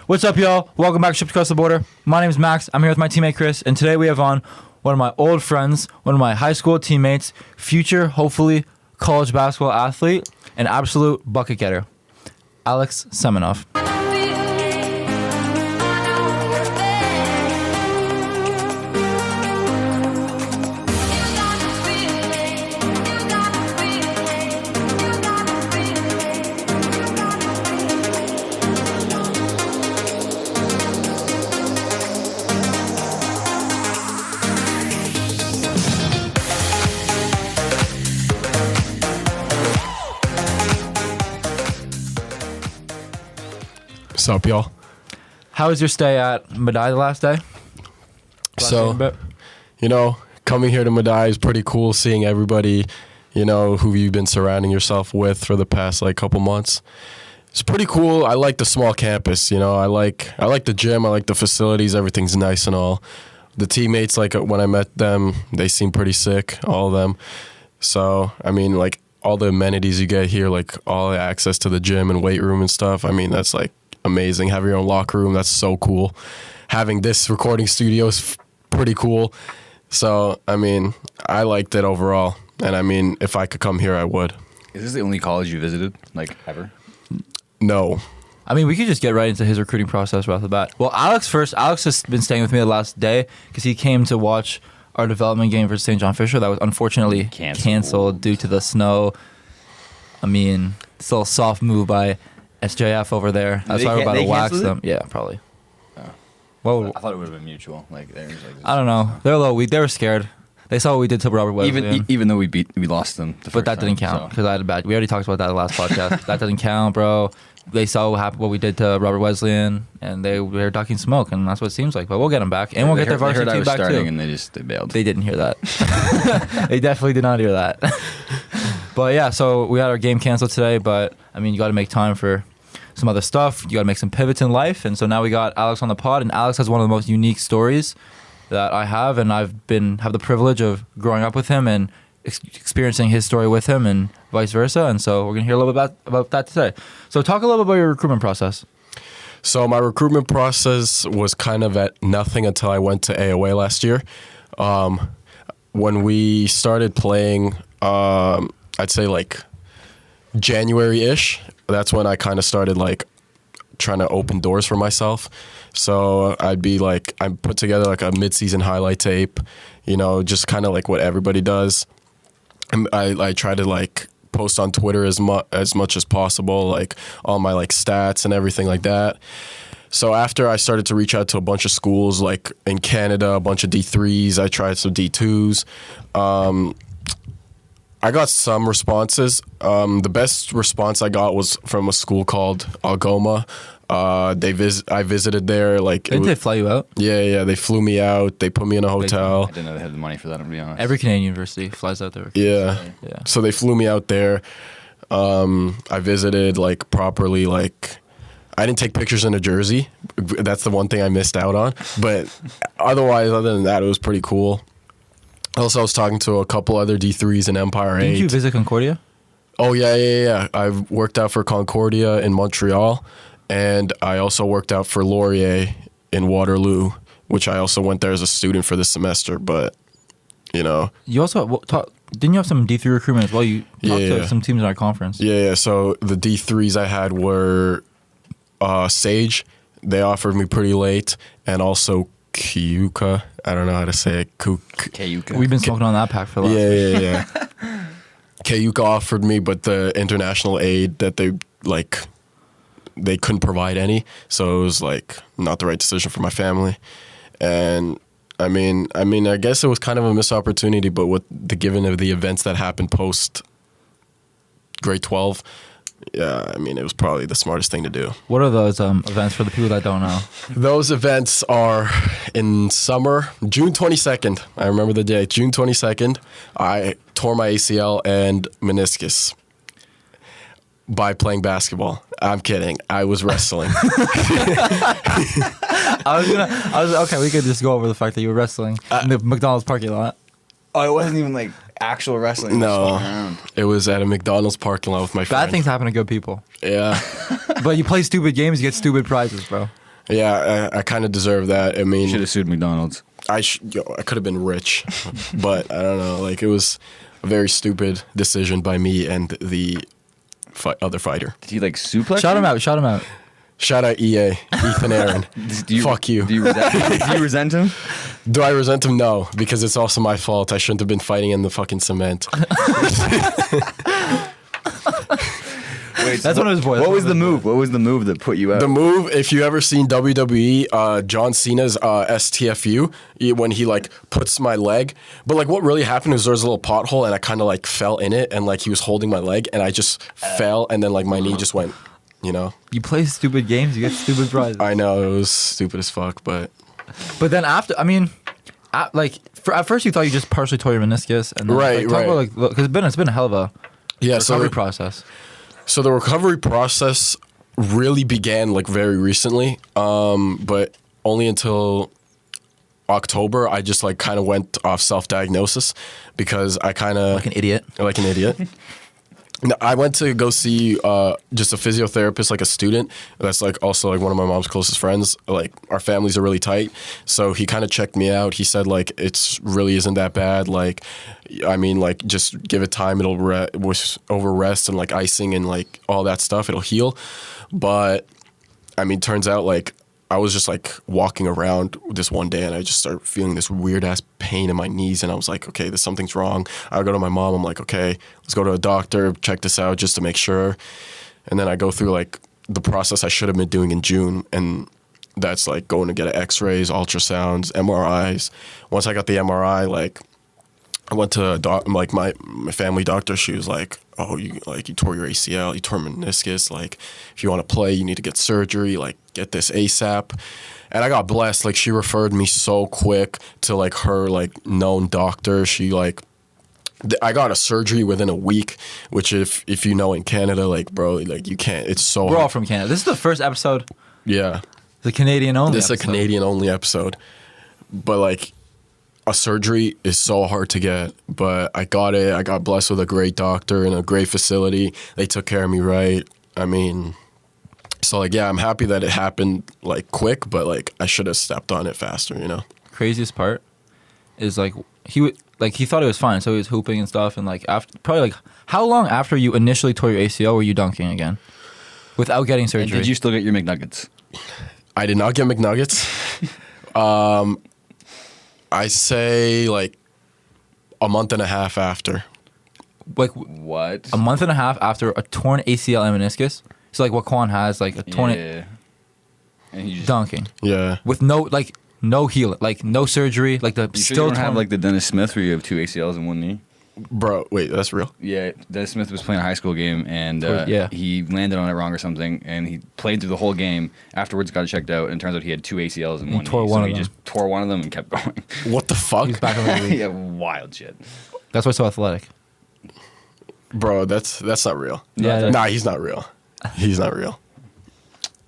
What's up, y'all? Welcome back to Shipped Across the Border. My name is Max. I'm here with my teammate Chris, and today we have on one of my old friends, one of my high school teammates, future, hopefully, college basketball athlete, and absolute bucket getter, Alex Semenov. What's up, y'all? How was your stay at Madai the last day? Coming here to Madai is pretty cool, seeing everybody, who you've been surrounding yourself with for the past, couple months. It's pretty cool. I like the small campus, I like the gym, I like the facilities, everything's nice and all. The teammates, when I met them, they seem pretty sick, all of them. So, all the amenities you get here, all the access to the gym and weight room and stuff, that's, amazing. Have your own locker room, that's so cool. Having this recording studio is pretty cool. So, I liked it overall. And, if I could come here, I would. Is this the only college you visited, ever? No. We could just get right into his recruiting process right off the bat. Well, Alex has been staying with me the last day because he came to watch our development game versus St. John Fisher that was unfortunately canceled due to the snow. Still a soft move by SJF over there. That's why we're about to wax them. Yeah, probably. Oh. Well, I thought it would have been mutual. I don't know. They're a little weak. They were scared. They saw what we did to Robert Wesleyan. Even though we lost them. But that didn't count because I had a bad. We already talked about that in the last podcast. That doesn't count, bro. They saw what we did to Robert Wesleyan, and they were ducking smoke, and that's what it seems like. But we'll get them back, and we'll get their varsity team back too. And they bailed. They didn't hear that. They definitely did not hear that. But yeah, so we had our game canceled today. But you got to make time for some other stuff. You got to make some pivots in life, and so now we got Alex on the pod, and Alex has one of the most unique stories that I have, and have the privilege of growing up with him and experiencing his story with him, and vice versa. And so we're gonna hear a little bit about that today. So talk a little bit about your recruitment process. So my recruitment process was kind of at nothing until I went to AOA last year. When we started playing, I'd say January-ish. That's when I kind of started trying to open doors for myself. So I'd be I put together a mid-season highlight tape, just kind of what everybody does. I try to post on Twitter as much as possible, all my stats and everything like that. So after I started to reach out to a bunch of schools in Canada, a bunch of D3s, I tried some D2s. I got some responses. The best response I got was from a school called Algoma. I visited there. Didn't they fly you out? Yeah. They flew me out. They put me in a hotel. I didn't know they had the money for that, to be honest. Every Canadian university flies out there. Yeah. So they flew me out there. I visited properly. I didn't take pictures in a jersey. That's the one thing I missed out on. But other than that, it was pretty cool. Also, I was talking to a couple other D3s in Empire 8. Didn't you visit Concordia? Oh, yeah. I've worked out for Concordia in Montreal, and I also worked out for Laurier in Waterloo, which I also went there as a student for this semester, but, You also didn't you have some D3 recruitment as well? You talked to some teams in our conference. Yeah. So the D3s I had were Sage. They offered me pretty late, and also Keuka. I don't know how to say it. Keuka. We've been smoking on that pack for the last Yeah. Keuka offered me, but the international aid that they couldn't provide any, so it was not the right decision for my family. And I guess it was kind of a missed opportunity, but with the given of the events that happened post grade 12, yeah, it was probably the smartest thing to do. What are those events for the people that don't know? Those events are in summer, June 22nd. I remember the day, June 22nd. I tore my ACL and meniscus by playing basketball. I'm kidding. I was wrestling. Okay, we could just go over the fact that you were wrestling in the McDonald's parking lot. Oh, it wasn't even actual wrestling. No, it was at a McDonald's parking lot with my friend. Bad things happen to good people. Yeah. But you play stupid games, you get stupid prizes, bro. Yeah, I kind of deserve that. I mean, Should have sued McDonald's. I could have been rich, but I don't know. Like, it was a very stupid decision by me and the other fighter. Did he like suplex? Shout you? him out. Shout him out. Shout out EA, Ethan Aaron. Fuck you. Do you resent him? Do I resent him? No, because it's also my fault. I shouldn't have been fighting in the fucking cement. Wait, That's one of his boys. What was the move? What was the move that put you out? The move, if you ever seen WWE, John Cena's STFU, when he like puts my leg, but like what really happened was there was a little pothole and I kind of like fell in it and like he was holding my leg and I just fell and then like my knee just went, you know. You play stupid games, you get stupid prizes. I know, it was stupid as fuck, but But then after, I mean, at first you thought you just partially tore your meniscus, and then, Right, talk right. about, like, because it's been a hell of a yeah. recovery process. So the recovery process really began like very recently, but only until October I just like kind of went off self-diagnosis because I kind of Like an idiot. like an idiot. No, I went to go see just a physiotherapist, like a student. That's like also like one of my mom's closest friends. Like our families are really tight, so he kind of checked me out. He said like it's really isn't that bad. Like, I mean, like just give it time. It'll over rest and like icing and like all that stuff. It'll heal. But I mean, turns out like I was just like walking around this one day and I just started feeling this weird ass pain in my knees and I was like, okay, something's wrong. I go to my mom. I'm like, okay, let's go to a doctor, check this out just to make sure. And then I go through like the process I should have been doing in June. And that's like going to get x-rays, ultrasounds, MRIs. Once I got the MRI, like I went to like my family doctor. She was like, "Oh, you tore your ACL, you tore meniscus. Like, if you want to play, you need to get surgery. Like, get this ASAP." And I got blessed. Like, she referred me so quick to like her like known doctor. She like, I got a surgery within a week. Which if you know in Canada, like bro, like you can't. It's so. We're all from Canada. This is the first episode. Yeah. The Canadian only. This is a episode. Canadian only episode, but like. A surgery is so hard to get, but I got it. I got blessed with a great doctor and a great facility. They took care of me right. I mean, so like, yeah, I'm happy that it happened like quick, but like I should have stepped on it faster, you know? Craziest part is like he thought it was fine, so he was hooping and stuff, and like after probably like how long after you initially tore your ACL were you dunking again, without getting surgery? And did you still get your McNuggets? I did not get McNuggets. I say like a month and a half after. Like What? a month and a half after a torn ACL and meniscus? So like what Quan has, like a torn Yeah. And you just dunking Yeah. with no healing, like no surgery, like the You sure still you don't have torn- like the Dennis Smith where you have 2 ACLs in one knee? Bro, wait, that's real? Yeah, Dennis Smith was playing a high school game and Yeah. he landed on it wrong or something, and he played through the whole game. Afterwards, got checked out, and it turns out he had 2 ACLs in He one tore knee. one So of he them. just tore one of them and kept going. What the fuck? He's back in the league. Yeah, wild shit. That's why he's so athletic. Bro, that's not real. Yeah, that's- Nah, he's not real. He's not real.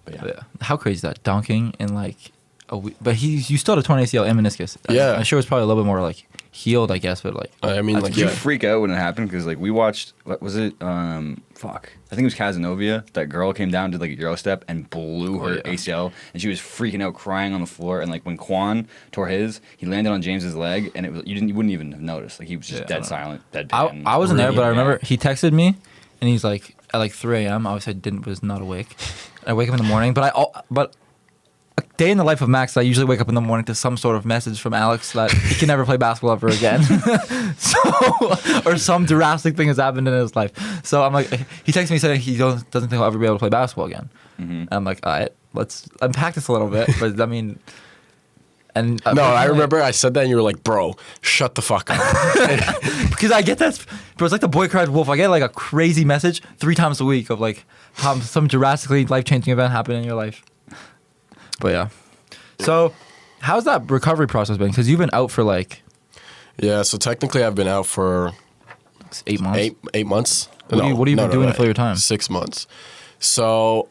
But yeah. Yeah. How crazy is that? Dunking in like a week. But you still had a torn ACL and meniscus. Yeah. I'm sure it's probably a little bit more like healed, I guess, but like I mean, like, Did you yeah. freak out when it happened? Because like we watched, what was it? Fuck, I think it was Casanova. That girl came down, did like a Euro step, and blew her yeah. ACL, and she was freaking out, crying on the floor. And like when Quan tore his, he landed on James's leg, and you wouldn't even have noticed. Like he was just Yeah, I dead don't know. silent, dead. I wasn't there, but I remember he texted me, and he's like at like 3 a.m. Obviously, I was not awake. I wake up in the morning, but a day in the life of Max, I usually wake up in the morning to some sort of message from Alex that he can never play basketball ever again. Or some drastic thing has happened in his life. So I'm like, he texted me saying he doesn't think he'll ever be able to play basketball again. Mm-hmm. And I'm like, all right, let's unpack this a little bit. But I mean, and No, I remember I said that and you were like, bro, shut the fuck up. because I get that, bro. It's like the boy cried wolf. I get like a crazy message 3 times a week of like how some drastically life-changing event happened in your life. But yeah. So, how's that recovery process been? Because you've been out for like Yeah, so technically I've been out for 8 months. 8 months. What have you been doing to fill your time? 6 months. So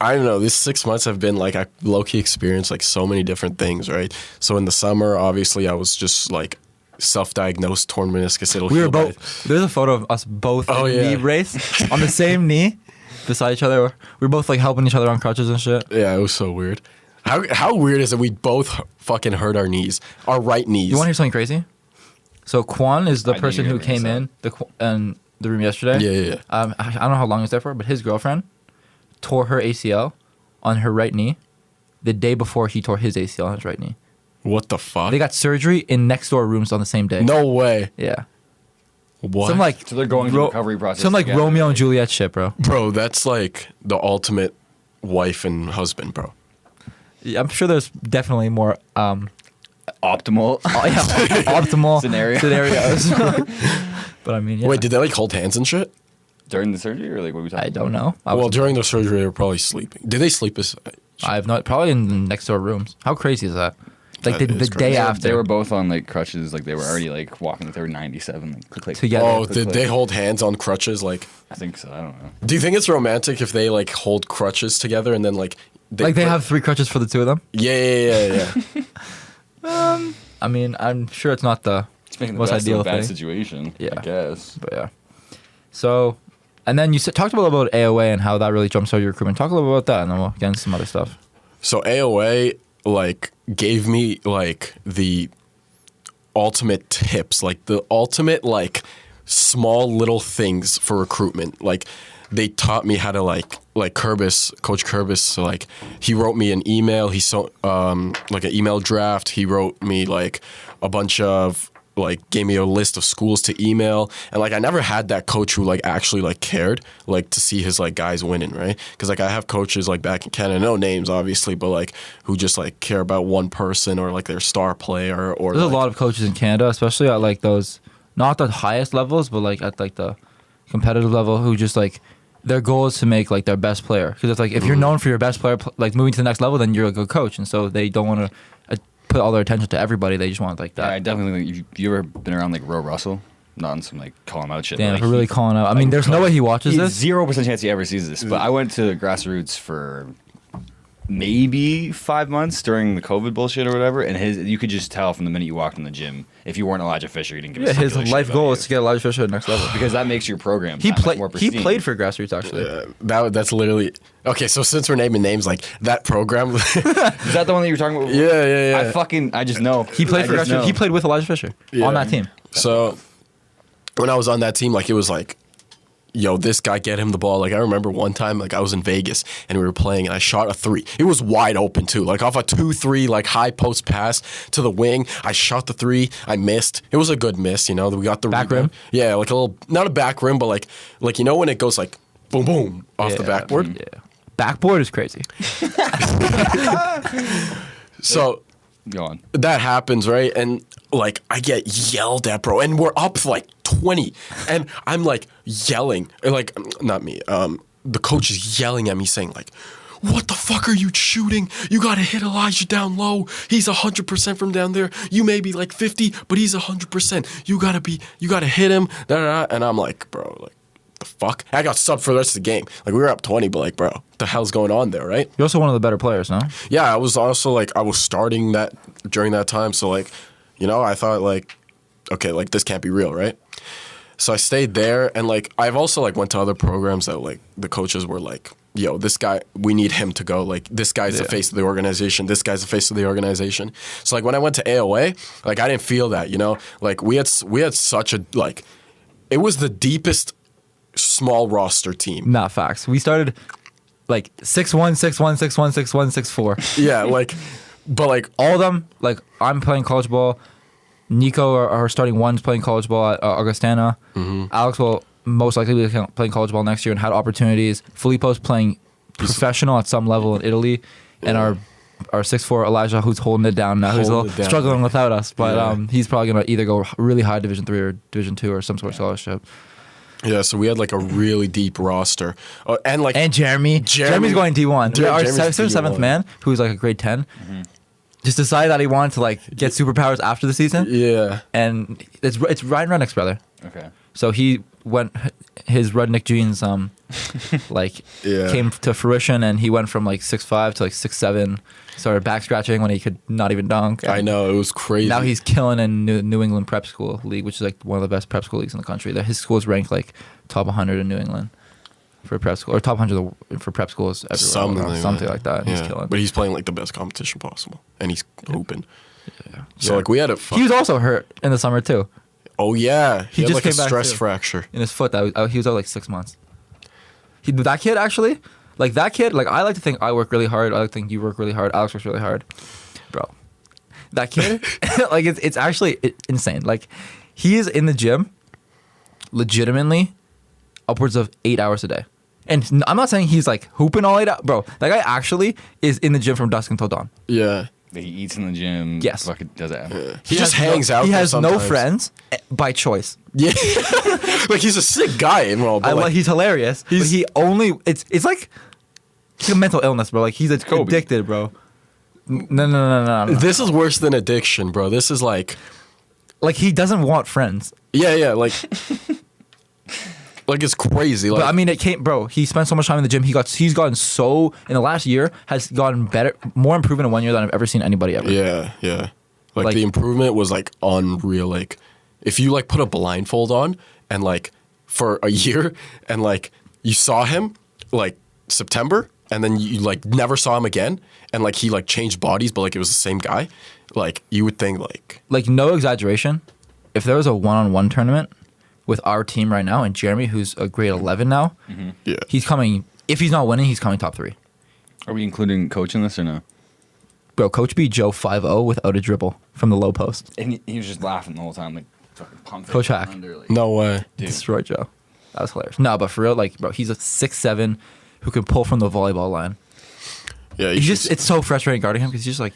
I don't know. These 6 months have been like I low-key experienced like so many different things, right? So in the summer, obviously, I was just like self-diagnosed torn meniscus. It'll We were heal by- both. There's a photo of us both Oh, in yeah. knee brace on the same knee beside each other. We were both like helping each other on crutches and shit. Yeah, it was so weird. How weird is it? We both fucking hurt our knees, our right knees. You want to hear something crazy? So Quan is the I knew person you who were gonna came say in the room yesterday. Yeah. I don't know how long he was there for, but his girlfriend tore her ACL on her right knee the day before he tore his ACL on his right knee. What the fuck? They got surgery in next door rooms on the same day. No way. Yeah. What? Some like So they're going through the recovery process. Some like together. Romeo and Juliet shit, bro. Bro, that's like the ultimate wife and husband, bro. Yeah, I'm sure there's definitely more Optimal. optimal Scenarios. But I mean, yeah. Wait, did they like hold hands and shit? During the surgery, or like what are we talking I about? don't know. Well, during the surgery, they were probably sleeping. Did they sleep? I have not. Probably in the next door rooms. How crazy is that? Like That the is day crazy. after. They were both on like crutches, like they were already like walking. Like they were 97, like click, click. Together. Oh, click, did click. they hold hands on crutches? Like, I think so. I don't know. do you think it's romantic if they like hold crutches together and then like they have 3 crutches for the 2 of them. Yeah. I mean, I'm sure it's not the It's making the most best ideal of a bad thing. situation. Yeah. I guess. But yeah. So, and then you talked a little about AOA and how that really jumpstarted your recruitment. Talk a little about that, and then we'll get into some other stuff. So AOA like gave me like the ultimate tips, like the ultimate like small little things for recruitment. Like they taught me how to like Coach Kurbis, so like he wrote me an email. He like an email draft. He wrote me like a bunch of like gave me a list of schools to email, and like I never had that coach who like actually like cared like to see his like guys winning, right? Because like I have coaches like back in Canada, no names obviously, but like who just like care about one person or like their star player or There's like, a lot of coaches in Canada, especially at like those, not the highest levels, but like at like the competitive level, who just like their goal is to make like their best player. Because it's like if you're known for your best player, like moving to the next level, then you're a good coach, and so they don't want to put all their attention to everybody. They just want like that. Yeah, I definitely think you ever been around like Roe Russell? Not on some like call him out shit. Damn, but, if like, we're really calling out. I mean, there's no way he watches this. 0% chance he ever sees this. But I went to grassroots for maybe 5 months during the COVID bullshit or whatever, and you could just tell from the minute you walked in the gym, if you weren't Elijah Fisher, you didn't give a Yeah, his singular shit life about goal you. is to get Elijah Fisher to the next level. because that makes your program He that much played. more He pristine. played for grassroots actually. that's literally okay. So since we're naming names, like that program, Is that the one that you were talking about? yeah. I just know. He played for I just grassroots. know. He played with Elijah Fisher on that team. So when I was on that team, like it was like, yo, this guy, get him the ball. Like I remember one time, like I was in Vegas and we were playing and I shot a 3. It was wide open too, like off a 2-3, like high post pass to the wing. I shot the 3. I missed. It was a good miss, you know. We got the Back rebound. rim? Yeah, like a little, not a back rim, but like you know when it goes like boom boom off the backboard. Yeah, backboard is crazy. So Go on. that happens, right? And like I get yelled at, bro, and we're up like 20, and I'm like yelling, like not me, the coach is yelling at me saying like, what the fuck are you shooting? You gotta hit Elijah down low. He's 100% from down there. You may be like 50, but he's 100%. You gotta hit him. Da, da, da. And I'm like, bro, like the fuck? I got subbed for the rest of the game. Like we were up 20, but like, bro, what the hell's going on there, right? You're also one of the better players, no? Yeah, I was also like I was starting that during that time, so like, you know, I thought like, okay, like this can't be real, right? So I stayed there, and like I've also like went to other programs that like the coaches were like, yo, this guy, we need him to go. Like this guy's the face of the organization. This guy's the face of the organization. So like when I went to AOA, like I didn't feel that, you know, like we had such a like, it was the deepest small roster team. Not facts. We started like 6-1, 6-1, 6-1, 6-1, 6-4. Yeah, like, but like All of them, like I'm playing college ball. Nico, our starting one's playing college ball at Augustana. Alex will most likely be playing college ball next year and had opportunities. Filippo's playing professional at some level in Italy. And our 6'4" Elijah, who's holding it down now, who's a Holding little it down. struggling without us. But Yeah. he's probably going to either go really high Division 3 or Division 2 or some sort of scholarship. yeah, so we had like a really deep roster, and like And Jeremy's going D1. Yeah, Our Jeremy's 6th or 7th D1. man, who's like a grade 10, just decided that he wanted to like get superpowers after the season. yeah. And it's Ryan Rudnick's brother. Okay. So he went, his Rudnick genes, like, Yeah. came to fruition, and he went from like 6'5" to like 6'7", started back scratching when he could not even dunk. I know, it was crazy. Now he's killing in New England Prep School League, which is like one of the best prep school leagues in the country. His school is ranked like top 100 in New England. for prep school, or top 100 for prep schools everywhere. Something like that. Yeah. He's killing. But he's playing like the best competition possible, and he's hooping. Yeah. So like we had a. He was also hurt in the summer too. Oh yeah, he had just like a came back, stress too. fracture. In his foot. He was out like 6 months. That kid actually, like I like to think I work really hard. I like to think you work really hard. Alex works really hard, bro. That kid, like it's actually insane. Like he is in the gym, legitimately, upwards of 8 hours a day. And I'm not saying he's like hooping all 8 hours, bro. That guy actually is in the gym from dusk until dawn. Yeah. He eats in the gym. Yes. Fucking does that. Yeah. He just hangs out. He there has no sometimes. friends by choice. Yeah. Like he's a sick guy, bro. But like, He's hilarious. But he only it's like a mental illness, bro. Like he's addicted, bro. No. this is worse than addiction, bro. This is like he doesn't want friends. yeah, like like it's crazy. Like But I mean, it came, bro. He spent so much time in the gym. He's gotten so in the last year has gotten better, more improvement in 1 year than I've ever seen anybody ever. yeah. Like the Like- improvement was like unreal. Like if you like put a blindfold on and like for a year and like you saw him like September and then you like never saw him again and like he like changed bodies but like it was the same guy, like you would think like No exaggeration. If there was a one-on-one tournament with our team right now and Jeremy, who's a grade 11 now, yeah. he's coming. If he's not winning, he's coming top 3. Are we including coach in this or no? Bro, Coach beat Joe 5-0 without a dribble from the low post. And he was just laughing the whole time, like fucking pumped. Coach Hack. No way. Dude. Destroyed Joe. That was hilarious. No, but for real, like, bro, he's a 6'7" who can pull from the volleyball line. Yeah, It's so frustrating guarding him because he's just like,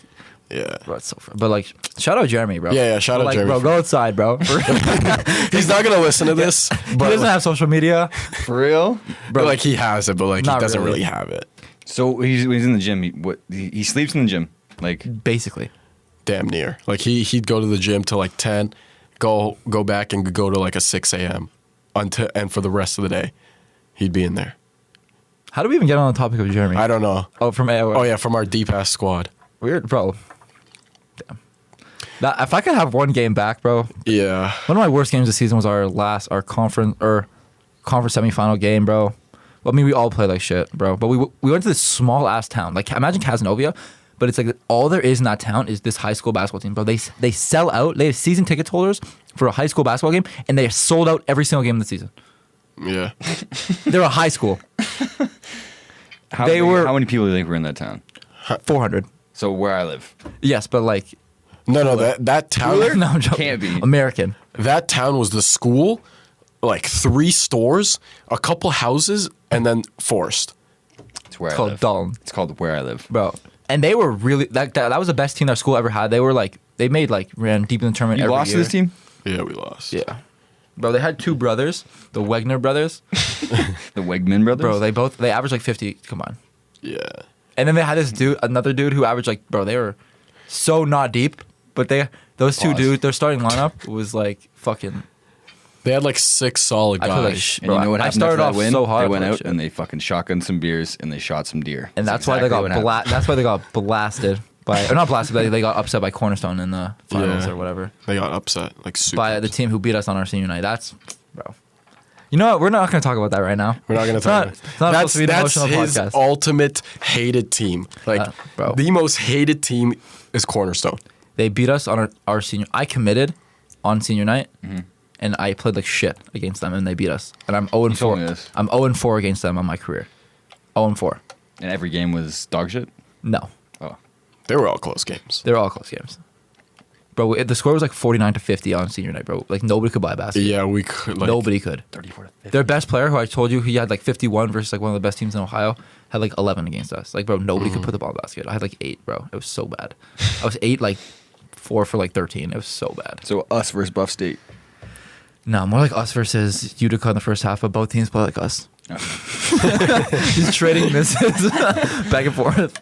yeah. bro, it's so but like, shout out Jeremy, bro. Yeah, shout out like, Jeremy. Bro, go outside, bro. He's not gonna listen to this, He but doesn't have social media. For real? bro, like he has it, but like he Not doesn't really. really have it. So he's in the gym. He sleeps in the gym. Like Basically. Damn near. Like he'd go to the gym till like 10, go back and go to like a 6 a.m. and for the rest of the day, he'd be in there. How do we even get on the topic of Jeremy? I don't know. Oh, from AOL. Oh yeah, from our deep ass squad. Weird, bro. Damn. If I could have one game back, bro. Yeah. One of my worst games this season was our conference semifinal game, bro. Well, I mean, we all played like shit, bro. But we went to this small ass town. Like, imagine Casanova, but it's like all there is in that town is this high school basketball team, bro. They sell out. They have season ticket holders for a high school basketball game, and they sold out every single game of the season. Yeah. They're a high school. how many people do you think were in that town? 400. So where I live, Yes, but like, No, that town. no, I'm joking. Can't be. American. That town was the school, like 3 stores, a couple houses, and then forest. it's where It's I called live. Dalton, It's called where I live. bro. And they were really that was the best team their school ever had. They were like they ran deep in the tournament. You every lost year. to this team? Yeah, we lost. Yeah. Bro, they had 2 brothers, the Wegner brothers. The Wegman brothers. Bro, they averaged like 50 combined. Yeah. And then they had another dude who averaged like, bro, they were so not deep, but those 2 Pause. dudes, their starting lineup was like fucking. They had like 6 solid I feel like guys. And you know what I happened started after off that win? so hard. They went out shit. and they fucking shotgunned some beers and they shot some deer. And that's why they got that's why they got blasted by, or not blasted, but they got upset by Cornerstone in the finals Yeah. or whatever. They got upset, like super. By the team who beat us on our senior night. That's, bro. You know what? We're not going to talk about that right now. We're not going to It's talk not- about it's not supposed to be an That's emotional his podcast. ultimate hated team. Like, bro. the most hated team is Cornerstone. They beat us on our senior. I committed on senior night, Mm-hmm. and I played like shit against them, and they beat us. And I'm 0 You told me 4. this. I'm 0 4 against them on my career. 0 4. And every game was dog shit? No, Oh. They were all close games. they're all close games. Bro, the score was like 49-50 on senior night, bro. Like nobody could buy a basket. Yeah, we could. Like, Nobody could. 34 to 50. Their best player, who I told you he had like 51 versus like one of the best teams in Ohio, had like 11 against us. Like, bro, nobody could put the ball in the basket. I had like 8, bro. It was so bad. I was 8, like 4 for like 13. It was so bad. So us versus Buff State. No, more like us versus Utica in the first half, but both teams play like us. Just trading misses back and forth.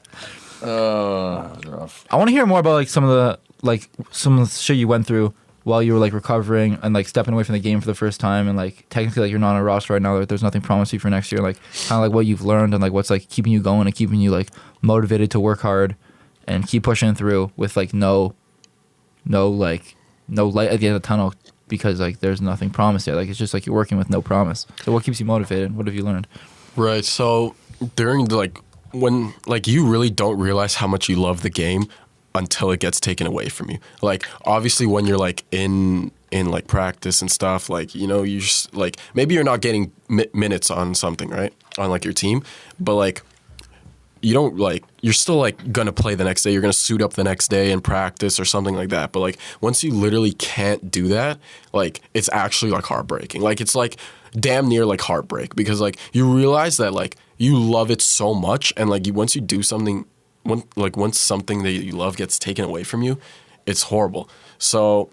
That's rough. I want to hear more about like some of the shit you went through while you were like recovering and like stepping away from the game for the first time, and like technically like you're not on a roster right now. Like, there's nothing promised you for next year. Like kind of like what you've learned and like what's like keeping you going and keeping you like motivated to work hard and keep pushing through with like no light at the end of the tunnel, because like there's nothing promised yet. Like it's just like you're working with no promise. So what keeps you motivated? What have you learned? Right. So during the, like, when, like, you really don't realize how much you love the game until it gets taken away from you. Like, obviously when you're like in like practice and stuff, like, you know, you just like, maybe you're not getting minutes on something, right? On like your team, but like, you don't like, you're still like gonna play the next day. You're gonna suit up the next day and practice or something like that. But like, once you literally can't do that, like, it's actually like heartbreaking. Like, it's like damn near like heartbreak, because like you realize that like you love it so much, and like once you do something, once something that you love gets taken away from you, it's horrible. So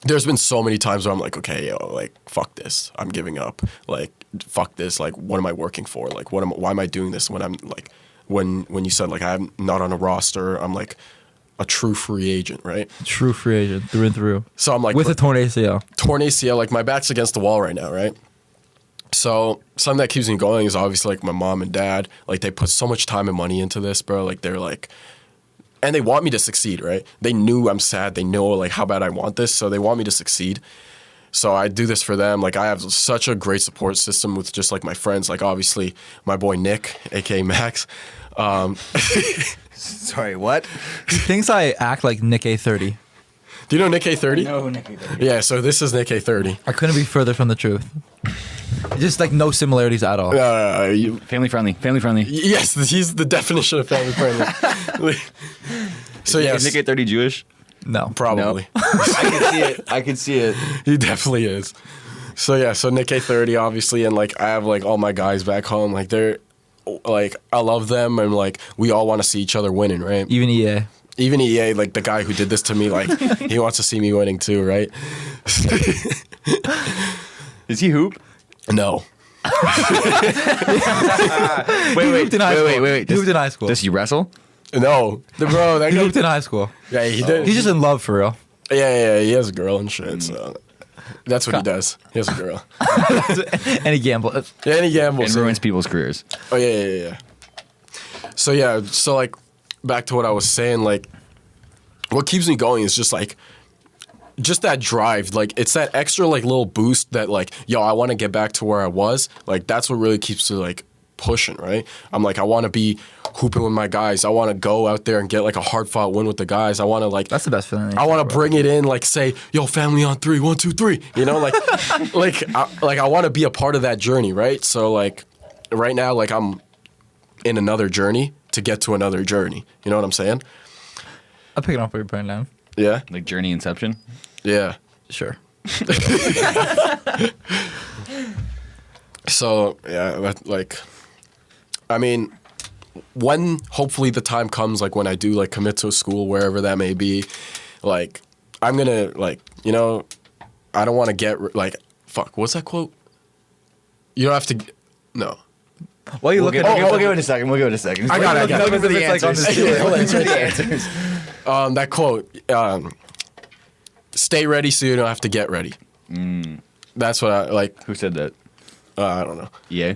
there's been so many times where I'm like, okay, yo, like, fuck this, I'm giving up. Like, fuck this, like, what am I working for? Like, why am I doing this when I'm like, when you said like I'm not on a roster, I'm like a true free agent, right? True free agent through and through. So I'm like, with a torn ACL. Torn ACL, like my back's against the wall right now, right? So something that keeps me going is obviously like my mom and dad. Like, they put so much time and money into this, bro. Like, they're like, and they want me to succeed, right? They knew I'm sad. They know like how bad I want this, so they want me to succeed. So I do this for them. Like, I have such a great support system with just like my friends. Like, obviously my boy Nick, aka Max. Sorry, what? He thinks I act like Nick A30. Do you know Nick A30? No, Nick A30. Yeah, so this is Nick A30. I couldn't be further from the truth. Just like no similarities at all. Family friendly. Family friendly. Yes, he's the definition of family friendly. So yes, Is Nick A30 Jewish? No. probably. I can see it. I can see it. He definitely is. So yeah, so Nick A30 obviously, and like I have like all my guys back home, like they're like, I love them, and like we all want to see each other winning, right? Even EA. Even EA, like the guy who did this to me, like he wants to see me winning too, right? Is he hoop? No. Wait. He hooped in high school. Does he wrestle? No. Bro, that He guy, hooped in high school. yeah, he did. He's just in love for real. Yeah, he has a girl and shit, so that's what he does. He has a girl. And he gambles. Yeah, and he gambles. And ruins people's careers. Oh, yeah. So, yeah, so, like, back to what I was saying, like, what keeps me going is just, like, just that drive. Like, it's that extra, like, little boost that, like, yo, I want to get back to where I was. Like, that's what really keeps me, like, pushing, right? I'm like, I want to be hooping with my guys. I want to go out there and get, like, a hard-fought win with the guys. I want to, like... That's the best feeling. I want to bring it in, like, say, yo, family on 3, 1, 2, 3. You know, like, I want to be a part of that journey, right? So, like, right now, like, I'm in another journey to get to another journey. You know what I'm saying? I'm picking up what you're putting down. Yeah? Like Journey Inception? Yeah. Sure. So, yeah, that, like, I mean, when hopefully the time comes, like, when I do, like, commit to a school, wherever that may be, like, I'm going to, like, you know, I don't want to get, like, fuck, what's that quote? You don't have to, no. Well, you We'll look give at it in a second. We'll give it a second. I got it. Looking for the It's like on answers. the screen. Looking for the answers. That quote, stay ready so you don't have to get ready. That's what I, like, Who said that? I don't know. Yeah.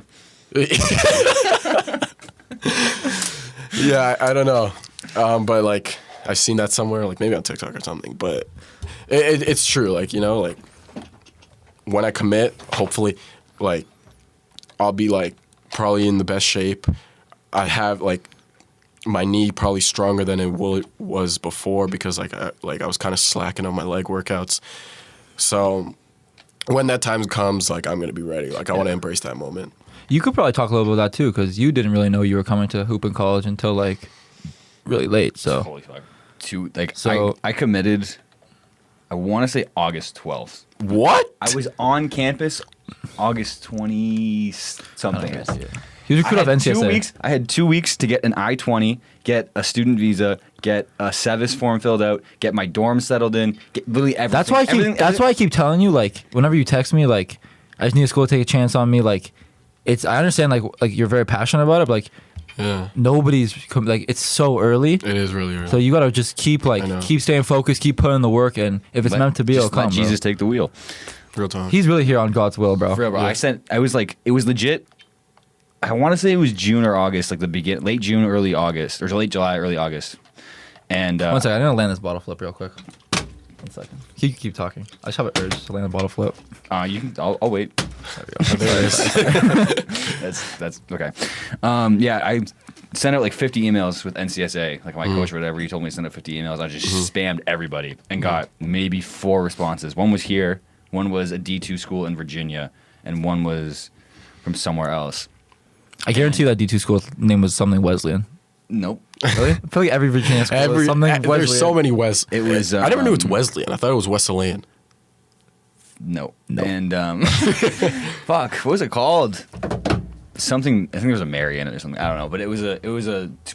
Yeah, I don't know. But, like, I've seen that somewhere, like, maybe on TikTok or something. But it's true. Like, you know, like, when I commit, hopefully, like, I'll be, like, probably in the best shape. I have, like, my knee probably stronger than it was before because, like, I was kind of slacking on my leg workouts. So when that time comes, like, I'm going to be ready. Like, I want to embrace that moment. You could probably talk a little bit about that too, because you didn't really know you were coming to hoop in college until like really late. So Holy fuck. Like, So- I committed, I want to say August 12th. What? I was on campus August 20 something. he was recruited off NCSA. I had 2 weeks to get an I-20, get a student visa, get a SEVIS form filled out, get my dorm settled in, get literally everything. That's why I keep. That's why I keep telling you, like, whenever you text me, like, I just need a school to take a chance on me. Like, it's. I understand, like you're very passionate about it, but, like, Yeah. nobody's like. It's so early, It is really early. so you gotta just keep I know. keep staying focused, keep putting the work in. If it's meant to be, it'll Just let come. Jesus Bro. take the wheel. Real time. He's really here on God's will, bro. Forever. Yeah. I was like, it was legit. I want to say it was June or August, like late June, early August, or late July, early August. And One second, I'm gonna land this bottle flip real quick. 1 second. Keep talking. I just have an urge to land a bottle flip. You can. I'll wait. There it is. That's okay. Yeah, I sent out like 50 emails with NCSA, like my coach or whatever. He told me to send out 50 emails. I just spammed everybody and got maybe 4 responses. One was here, one was a D2 school in Virginia, and one was from somewhere else. I guarantee you that D2 school name was something Wesleyan. Nope. Really? I feel like every Virginia school is something Wesleyan. There's so many It was. I never knew it's Wesleyan. I thought it was Wesleyan. No. And fuck, what was it called? Something. I think there was a Mary in it or something. I don't know, but it was a.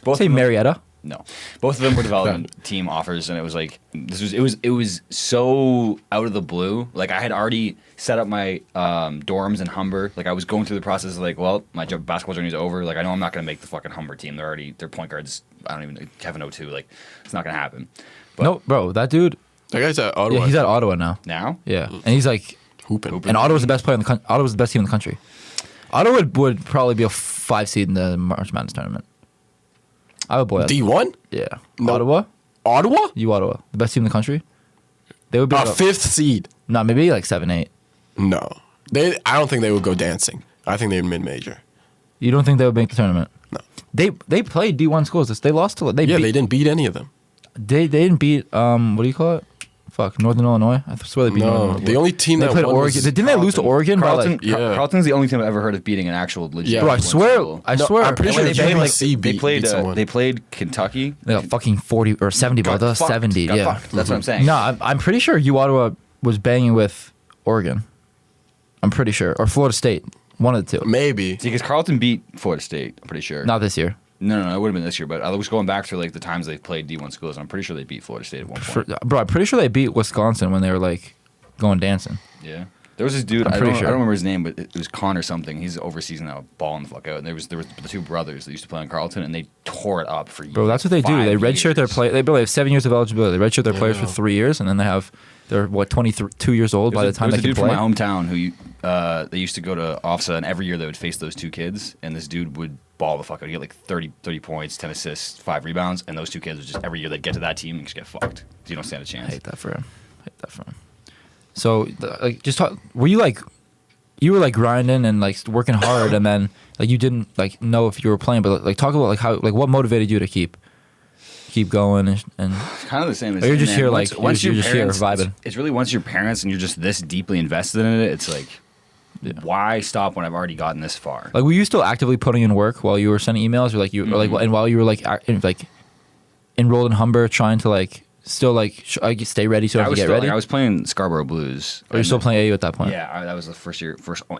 Both Say of them, Marietta. No, both of them were development team offers, and it was like it was so out of the blue. Like I had already set up my dorms in Humber. Like I was going through the process of like, well, my basketball journey is over. Like I know I'm not gonna make the fucking Humber team. Their point guards. I don't even know, Kevin O2. Like it's not gonna happen. But No, bro, that dude. That guy's at Ottawa. Yeah, he's at Ottawa now. now, Yeah, and he's like, hooping. and Ottawa's the best player in the country. Ottawa's the best team in the country. Ottawa would probably be a 5 seed in the March Madness tournament. I would boy that. D1? Yeah, No. Ottawa. Ottawa? You Ottawa, the best team in the country. They would be A like 5th seed. no, maybe like 7, 8. No. I don't think they would go dancing. I think they'd mid-major. You don't think they would make the tournament? No. They played D1 schools. They lost to They didn't beat any of them. They didn't beat what do you call it? Fuck, Northern Illinois. I swear they beat Northern Illinois. The only team They that played won Oregon. was Didn't they lose to Oregon by Carleton. like? Yeah. Carleton's the only team I've ever heard of beating an actual legit. Yeah. Bro, I D1 swear, school. I No, swear. I'm pretty And sure when they UBC played beat someone. they played Kentucky. They got fucking 40 or 70, bro. Got That was fucked. 70. Got Yeah. fucked. That's what I'm saying. No, I'm pretty sure U Ottawa was banging with Oregon. I'm pretty sure, or Florida State. One of the two. Maybe. See, because Carleton beat Florida State. I'm pretty sure. Not this year. No, it would have been this year. But I was going back to like the times they played D1 schools. And I'm pretty sure they beat Florida State at one point. Bro, I'm pretty sure they beat Wisconsin when they were like going dancing. Yeah. There was this dude. I'm I pretty don't sure. remember his name, but it was Connor something. He's overseas now, balling the fuck out. And there was the 2 brothers that used to play in Carleton, and they tore it up for years. Bro, that's what they do. They redshirt their play. They have 7 years of eligibility. They redshirt their players for 3 years, and then they're 22 years old by the time they There can was a dude play. from my hometown who they used to go to OFSA, and every year they would face those 2 kids, and this dude would ball the fuck out. He'd get like 30 points, 10 assists, 5 rebounds, and those 2 kids would just every year they'd get to that team and just get fucked. So you don't stand a I chance. hate that for him. So, like, just talk. Were you like, you were like grinding and like working hard, and then like you didn't like know if you were playing, but like talk about like how like what motivated you to keep going and It's kind of the same as Or you're him, just man. here, Once- like, once you're your just here parents- vibing. It's really once your parents and you're just this deeply invested in it. It's like, why stop when I've already gotten this far? like were you still actively putting in work while you were sending emails, or like you or like and while you were like enrolled in Humber, trying to like still like stay ready so you I have to was get still, ready? like, I was playing Scarborough Blues. Or you're still playing AU at that point? Yeah, that was the first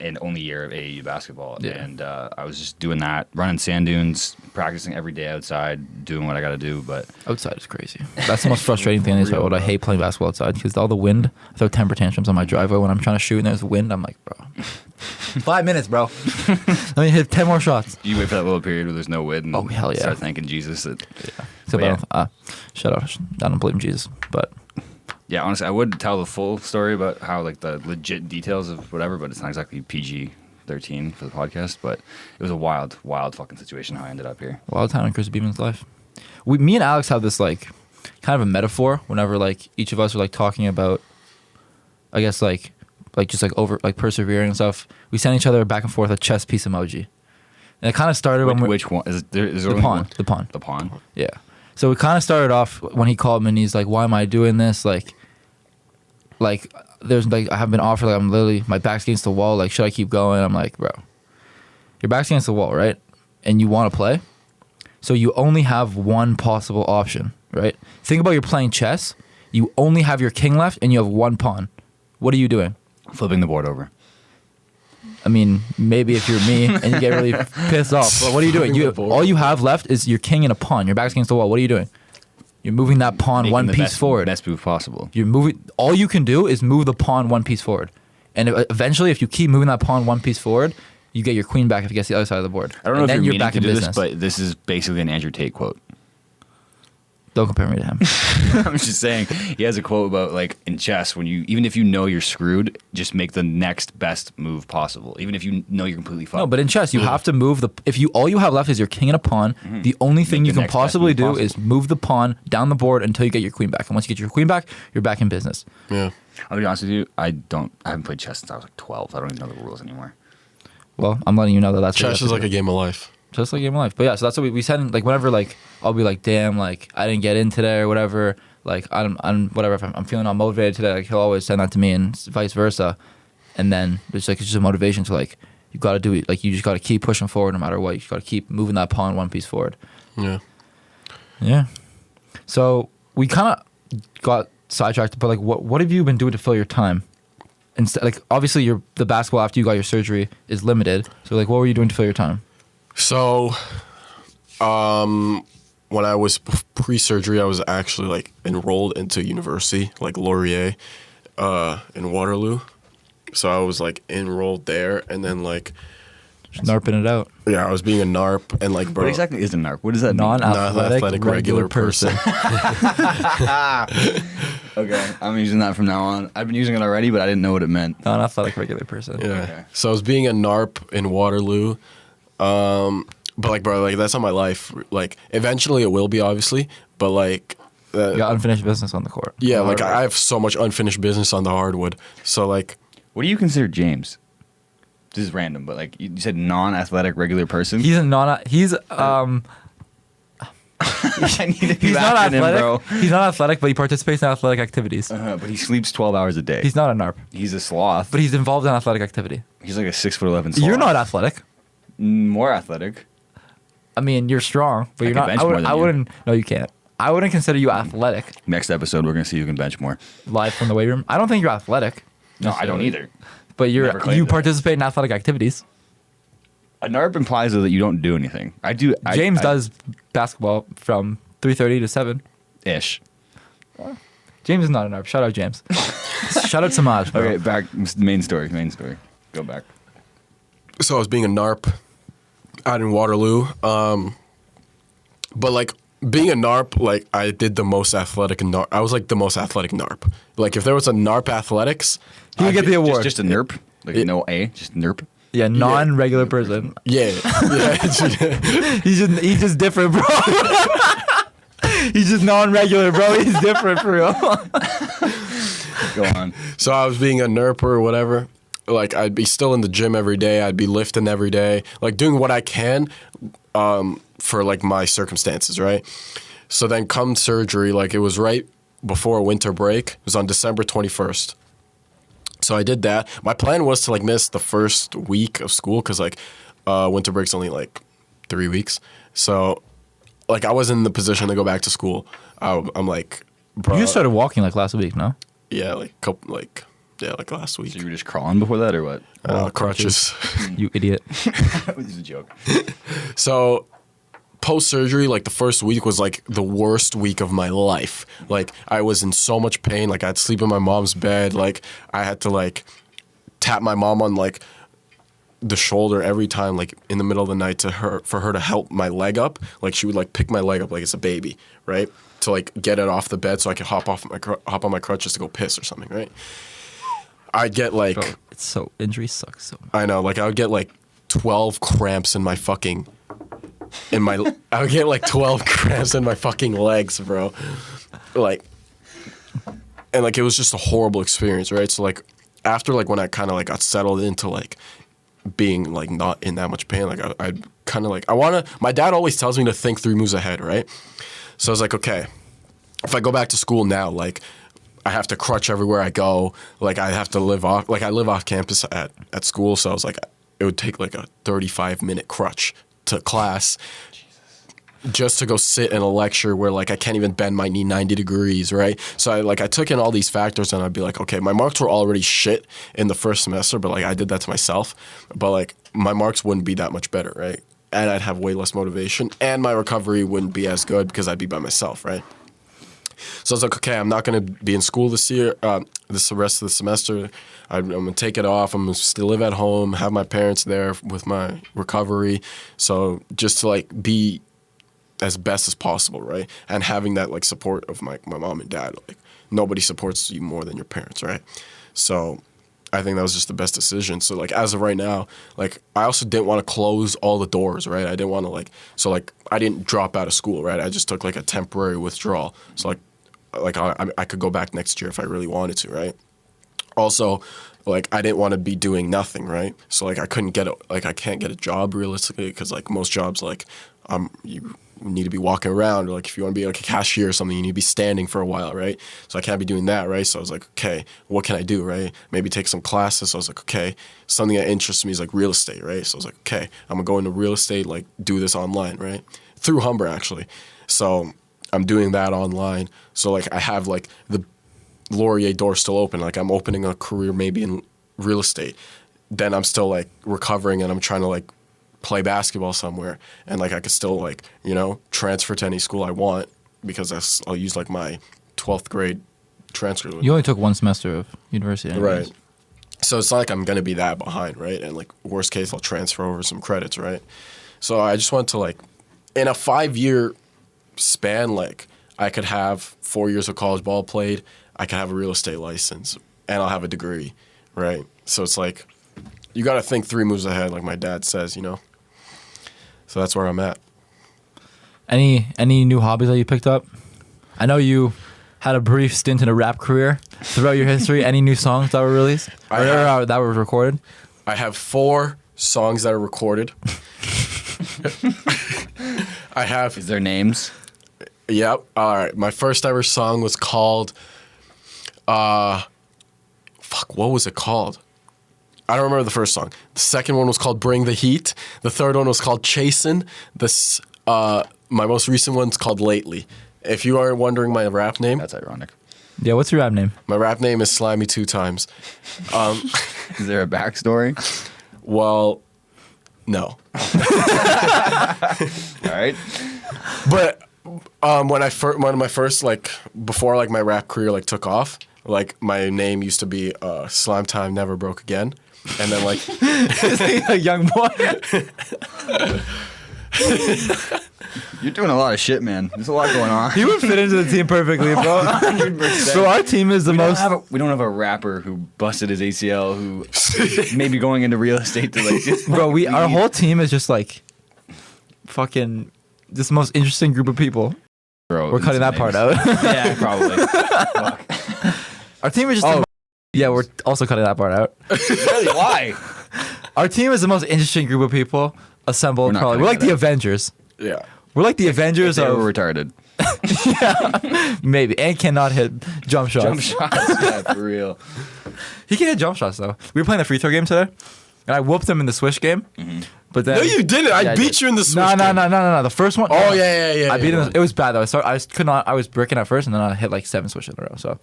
and only year of AAU basketball. Yeah. And I was just doing that, running sand dunes, practicing every day outside, doing what I got to do. But Outside is crazy. That's the most frustrating thing in this world. I hate playing basketball outside because all the wind. I throw temper tantrums on my driveway when I'm trying to shoot and there's wind. I'm like, bro, 5 minutes, bro. Let me hit 10 more shots. you wait for that little period where there's no wind. And Oh, hell yeah. Start thanking Jesus. That, Except yeah. shut up. I don't believe in Jesus. But Yeah, honestly, I would tell the full story about how like the legit details of whatever, but it's not exactly PG-13 for the podcast. But it was a wild fucking situation how I ended up here. wild time in Chris Beeman's life. Me and Alex have this like kind of a metaphor whenever like each of us are like talking about, I guess like just like over like persevering and stuff. We send each other back and forth a chess piece emoji, and it kind of started when Which one is there? Is there the only pawn, one? the pawn. The pawn. Yeah. So it kind of started off when he called me and he's like, "Why am I doing this? Like there's like I have been offered. Like I'm literally my back's against the wall. Like should I keep going?" I'm like, "Bro, your back's against the wall, right? And you want to play, so you only have one possible option, right? Think about you're playing chess. You only have your king left and you have one pawn. What are you doing? Flipping the board over. I mean, maybe if you're me and you get really pissed off, but what are you doing? All you have left is your king and a pawn. Your back's against the wall. What are you doing? You're moving that pawn Making one the piece forward. Best move possible. You're moving. All you can do is move the pawn one piece forward, and eventually, if you keep moving that pawn one piece forward, you get your queen back if it gets the other side of the board. I don't know and if then you're you're meaning back to in do business. this, but this is basically an Andrew Tate quote. Don't compare me to him. I'm just saying he has a quote about like in chess when even if you know you're screwed, just make the next best move possible. Even if you know you're completely fucked. No, but in chess you have to move if all you have left is your king and a pawn. The only thing you can possibly do is move the pawn down the board until you get your queen back. And once you get your queen back, you're back in business. Yeah. I'll be honest with you, I haven't played chess since I was like 12. I don't even know the rules anymore. Well, I'm letting you know that's Chess is like a game of life. Just like game of life. But yeah, so that's what we said. Like whenever like I'll be like, damn, like I didn't get in today or whatever. Like I'm whatever. If I'm feeling unmotivated today, like he'll always send that to me and vice versa. And then it's just a motivation to like you got to do it. Like you just got to keep pushing forward no matter what. You got to keep moving that pawn one piece forward. Yeah. Yeah. So we kind of got sidetracked, but like what have you been doing to fill your time? Instead, like obviously the basketball after you got your surgery is limited. So like what were you doing to fill your time? So, when I was pre-surgery, I was actually like enrolled into university, like Laurier, in Waterloo. So I was like enrolled there, and then like just NARPing it out. Yeah, I was being a NARP, and like, bro, What exactly is a NARP? What does that mean? Non-athletic regular person. Okay, I'm using that from now on. I've been using it already, but I didn't know what it meant. Non-athletic regular person. Yeah. Okay. So I was being a NARP in Waterloo. But like, bro, like that's not my life. Like, eventually it will be, obviously. But like, You got unfinished business on the court. yeah, like I have so much unfinished business on the hardwood. So like, What do you consider James? This is random, but like you said, non-athletic regular person. He's a he's I need a he's new not acronym, athletic. bro. He's not athletic, but he participates in athletic activities. But he sleeps 12 hours a day. He's not a NARP, He's a sloth. but he's involved in athletic activity. He's like a 6'11" sloth. You're not athletic. More athletic. I mean, you're strong, but I you're can not. bench I, more would, than I you. wouldn't. No, you can't. I wouldn't consider you athletic. Next episode, we're gonna see who can bench more. Live from the weight room. I don't think you're athletic. No, I don't either. But Never claimed you that. participate in athletic activities. A NARP implies though that you don't do anything. I do. James does basketball from 3:30 to 7. Ish. James is not a NARP. Shout out James. Shout out Samaj. Bro. Okay, back. Main story. Go back. so I was being a NARP out in Waterloo. But like being a NARP, like I did the most athletic NARP. I was like the most athletic NARP. Like if there was a NARP athletics, He would get the award. Just a NERP. Like no A, just NERP. Yeah, non-regular person. yeah, yeah. He's just different, bro. He's just non-regular, bro. He's different for real. Go on. So I was being a NERP or whatever. Like I'd be still in the gym every day. I'd be lifting every day, like doing what I can for like my circumstances, right? So then come surgery, like it was right before winter break. It was on December 21st. So I did that. My plan was to like miss the first week of school because like winter break's only like 3 weeks. So like I was in the position to go back to school. I'm like, bro. You just started walking like last week, no? Yeah, like like last week. So you were just crawling before that, or what? Crutches. You idiot. That was a joke. So post surgery, like the first week was like the worst week of my life. Like I was in so much pain. Like I'd sleep in my mom's bed. Like I had to like tap my mom on like the shoulder every time, like in the middle of the night for her to help my leg up. Like she would like pick my leg up like it's a baby, right? To like get it off the bed so I could hop on my crutches to go piss or something, right? I'd get like Bro, it's so injuries suck so much. I know, like I would get like 12 cramps in my I would get like 12 cramps in my fucking legs, bro. Like, and like it was just a horrible experience, right? So like after like when I kind of like got settled into like being like not in that much pain, like I kind of like my dad always tells me to think 3 moves ahead, right? So I was like, okay, if I go back to school now, like I have to crutch everywhere I go. Like I have to live off campus at school. So I was like, it would take like a 35-minute crutch to class just to go sit in a lecture where like I can't even bend my knee 90 degrees, right? So I took in all these factors and I'd be like, okay, my marks were already shit in the first semester, but like I did that to myself. But like my marks wouldn't be that much better, right? And I'd have way less motivation and my recovery wouldn't be as good because I'd be by myself, right? So I was like, okay, I'm not going to be in school this year, this the rest of the semester. I'm going to take it off. I'm going to still live at home, have my parents there with my recovery. So just to like be as best as possible, right? And having that like support of my mom and dad, like nobody supports you more than your parents, right? So I think that was just the best decision. So like as of right now, like I also didn't want to close all the doors, right? I didn't want to I didn't drop out of school, right? I just took like a temporary withdrawal. So like I could go back next year if I really wanted to, right? Also, like I didn't want to be doing nothing, right? So like I can't get a job realistically because like most jobs like you need to be walking around, or like if you want to be like a cashier or something, you need to be standing for a while, right? So I can't be doing that, right? So I was like, okay, what can I do, right? Maybe take some classes. So I was like, okay, something that interests me is like real estate, right? So I was like, okay, I'm gonna go into real estate, like do this online, right? Through Humber actually. So I'm doing that online. So like I have like the Laurier door still open. Like I'm opening a career maybe in real estate. Then I'm still like recovering and I'm trying to like play basketball somewhere, and like I could still like, you know, transfer to any school I want because I'll use like my 12th grade transcript. You only took one semester of university anyways. Right. So it's not like I'm going to be that behind, right? And like worst case, I'll transfer over some credits, right? So I just want to like, in a 5-year span, like I could have 4 years of college ball played, I could have a real estate license, and I'll have a degree, right? So it's like, you got to think 3 moves ahead, like my dad says, you know? So that's where I'm at. Any new hobbies that you picked up? I know you had a brief stint in a rap career throughout your history. Any new songs that were released? That were recorded? I have 4 songs that are recorded. I have... Is there names? Yep. All right. My first ever song was called... what was it called? I don't remember the first song. The second one was called Bring the Heat. The third one was called Chasin'. My most recent one's called Lately. If you are wondering my rap name... That's ironic. Yeah, what's your rap name? My rap name is Slimy 2 Times. Is there a backstory? Well, no. All right. But one of my first, like, before like my rap career like took off, like my name used to be Slime Time Never Broke Again. And then like a young boy. You're doing a lot of shit, man. There's a lot going on. He would fit into the team perfectly, bro. 100%. So our team is we don't have a rapper who busted his ACL who maybe going into real estate to like just bro, our whole team is just like fucking just the most interesting group of people. Bro, we're cutting that part out. Yeah, probably. Fuck. Our team is just yeah, we're also cutting that part out. Really? Why? Our team is the most interesting group of people assembled. We're like the Avengers. Yeah. We're like the Avengers of... We're retarded. Yeah, maybe. And cannot hit jump shots. Jump shots, yeah, for real. He can hit jump shots, though. We were playing the free throw game today, and I whooped him in the Swish game. Mm-hmm. But then... No, you didn't. I beat you in the Swish game. No. The first one... Oh, yeah. I beat him. It was bad, though. I was bricking at first, and then I hit like 7 Swishes in a row. So,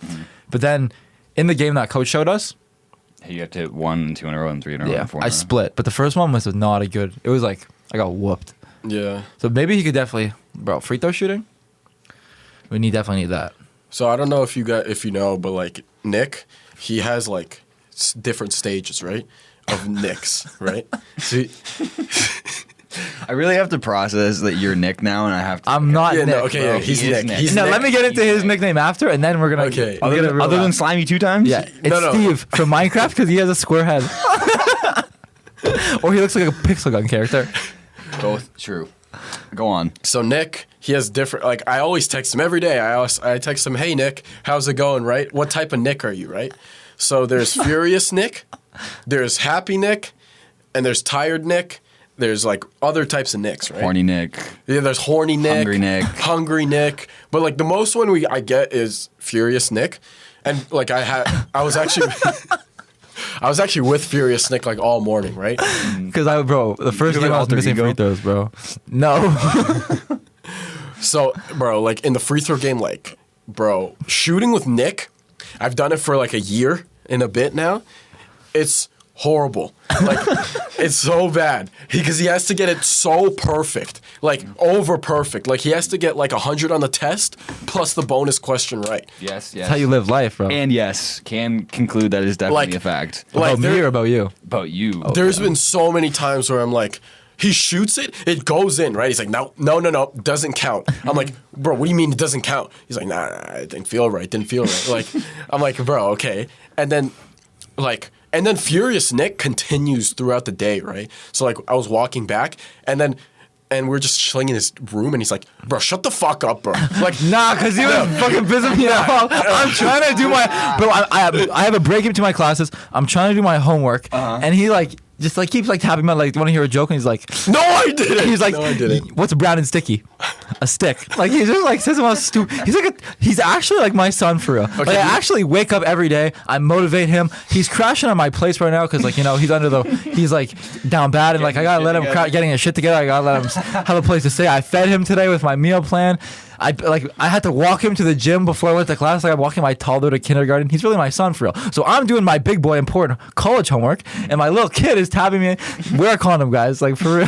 But then, in the game that coach showed us... You have to hit 1 and 2 in a row and 3 in a row and 4 in a row. I split. But the first one was not a good... It was like, I got whooped. Yeah. So maybe he could definitely... Bro, free throw shooting? We definitely need that. So I don't know if you know, but like Nick, he has like different stages, right? Of Nicks, right? So I really have to process that you're Nick now, and I have to... I'm not Nick. No, okay, bro. yeah, he's Nick. Let me get into his nickname after, and then we're going to... Okay. Other than Slimy 2 times? Yeah, it's Steve from Minecraft because he has a square head. Or he looks like a Pixel Gun character. Both true. Go on. So Nick, he has different... Like, I always text him every day. I text him, hey, Nick, how's it going, right? What type of Nick are you, right? So there's Furious Nick, there's Happy Nick, and there's Tired Nick. There's like other types of Nicks, right? Horny Nick. Yeah, there's Horny Nick. Hungry Nick. But like the most one I get is Furious Nick. And like I was actually with Furious Nick like all morning, right? Because the first game I was missing free throws, bro. No. So, bro, like in the free throw game, like, bro, shooting with Nick, I've done it for like a year and a bit now. It's horrible. Like, it's so bad because he has to get it so perfect, like over perfect. Like he has to get like 100 on the test plus the bonus question right. Yes. That's how you live life, bro. And yes, can conclude that is definitely a fact. About me or about you? About you. There's been so many times where I'm like, He shoots it. It goes in, right? He's like, no, doesn't count. I'm like, bro, what do you mean it doesn't count? He's like, nah, it didn't feel right. Like, I'm like, bro, okay. And then Furious Nick continues throughout the day, right? So like, I was walking back, and we're just chilling in his room, and he's like, bro, shut the fuck up, bro. Like, Nah, because he was fucking pissing me off. I'm trying to do my... Bro, I have a break in between my classes. I'm trying to do my homework. And he, like, just, like, keeps, like, tapping me, like, want to hear a joke? And he's like... no, I didn't. He's like, no, I didn't. What's brown and sticky? A stick. Like, he just, like, says about stupid... He's actually, like, my son, for real. Like, I actually wake up every day. I motivate him. He's crashing on my place right now because, like, you know, he's, like, down bad. And, like, I got to let him... getting his shit together. I got to let him have a place to stay. I fed him today with my meal plan. I had to walk him to the gym before I went to class. Like, I'm walking my toddler to kindergarten. He's really my son, for real. So I'm doing my big boy important college homework, and my little kid is tapping me. Wear a condom, guys. Like, for real.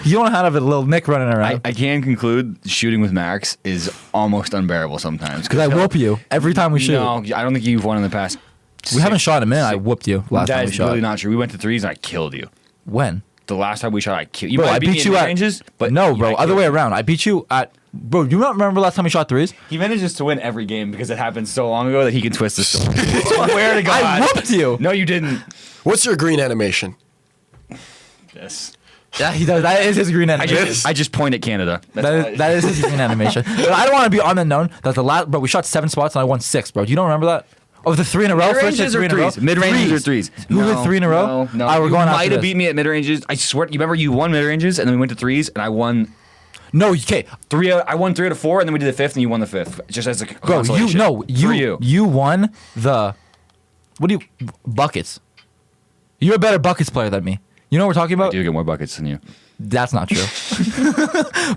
You don't have a little Nick running around. I can conclude shooting with Max is almost unbearable sometimes. Because I whoop you every time we shoot. No, I don't think you've won in the past. We haven't shot in a minute. I whooped you last time we That's shot. really not true. We went to threes and I killed you. When? The last time we shot, I killed you. Bro, might I beat me beat in you at ranges, but no, yeah, bro. I Other killed way you. around. I beat you at. Bro, do you not remember last time we shot threes? He manages to win every game because it happened so long ago that he can twist the story. Swear to God. I whooped you. No, you didn't. What's your green animation? Yes. Yeah, he does. That is his green animation. I just point at Canada. That is his green animation. But I don't want to be on the known that the last. Bro, we shot 7 spots and I won 6, bro. You don't remember that? Oh, the 3 in a row. First hit Mid-ranges 3 or in a row. threes? Mid-ranges or threes? Who hit 3 in a row? No. We're You going might after have this. beat me at mid-ranges. I swear. You remember you won mid-ranges and then we went to threes and I won No, okay. I won 3 out of 4 and then we did the 5th and you won the 5th. Just as a Bro, consolation. For you won the buckets. You're a better buckets player than me. You know what we're talking about? I do get more buckets than you. That's not true.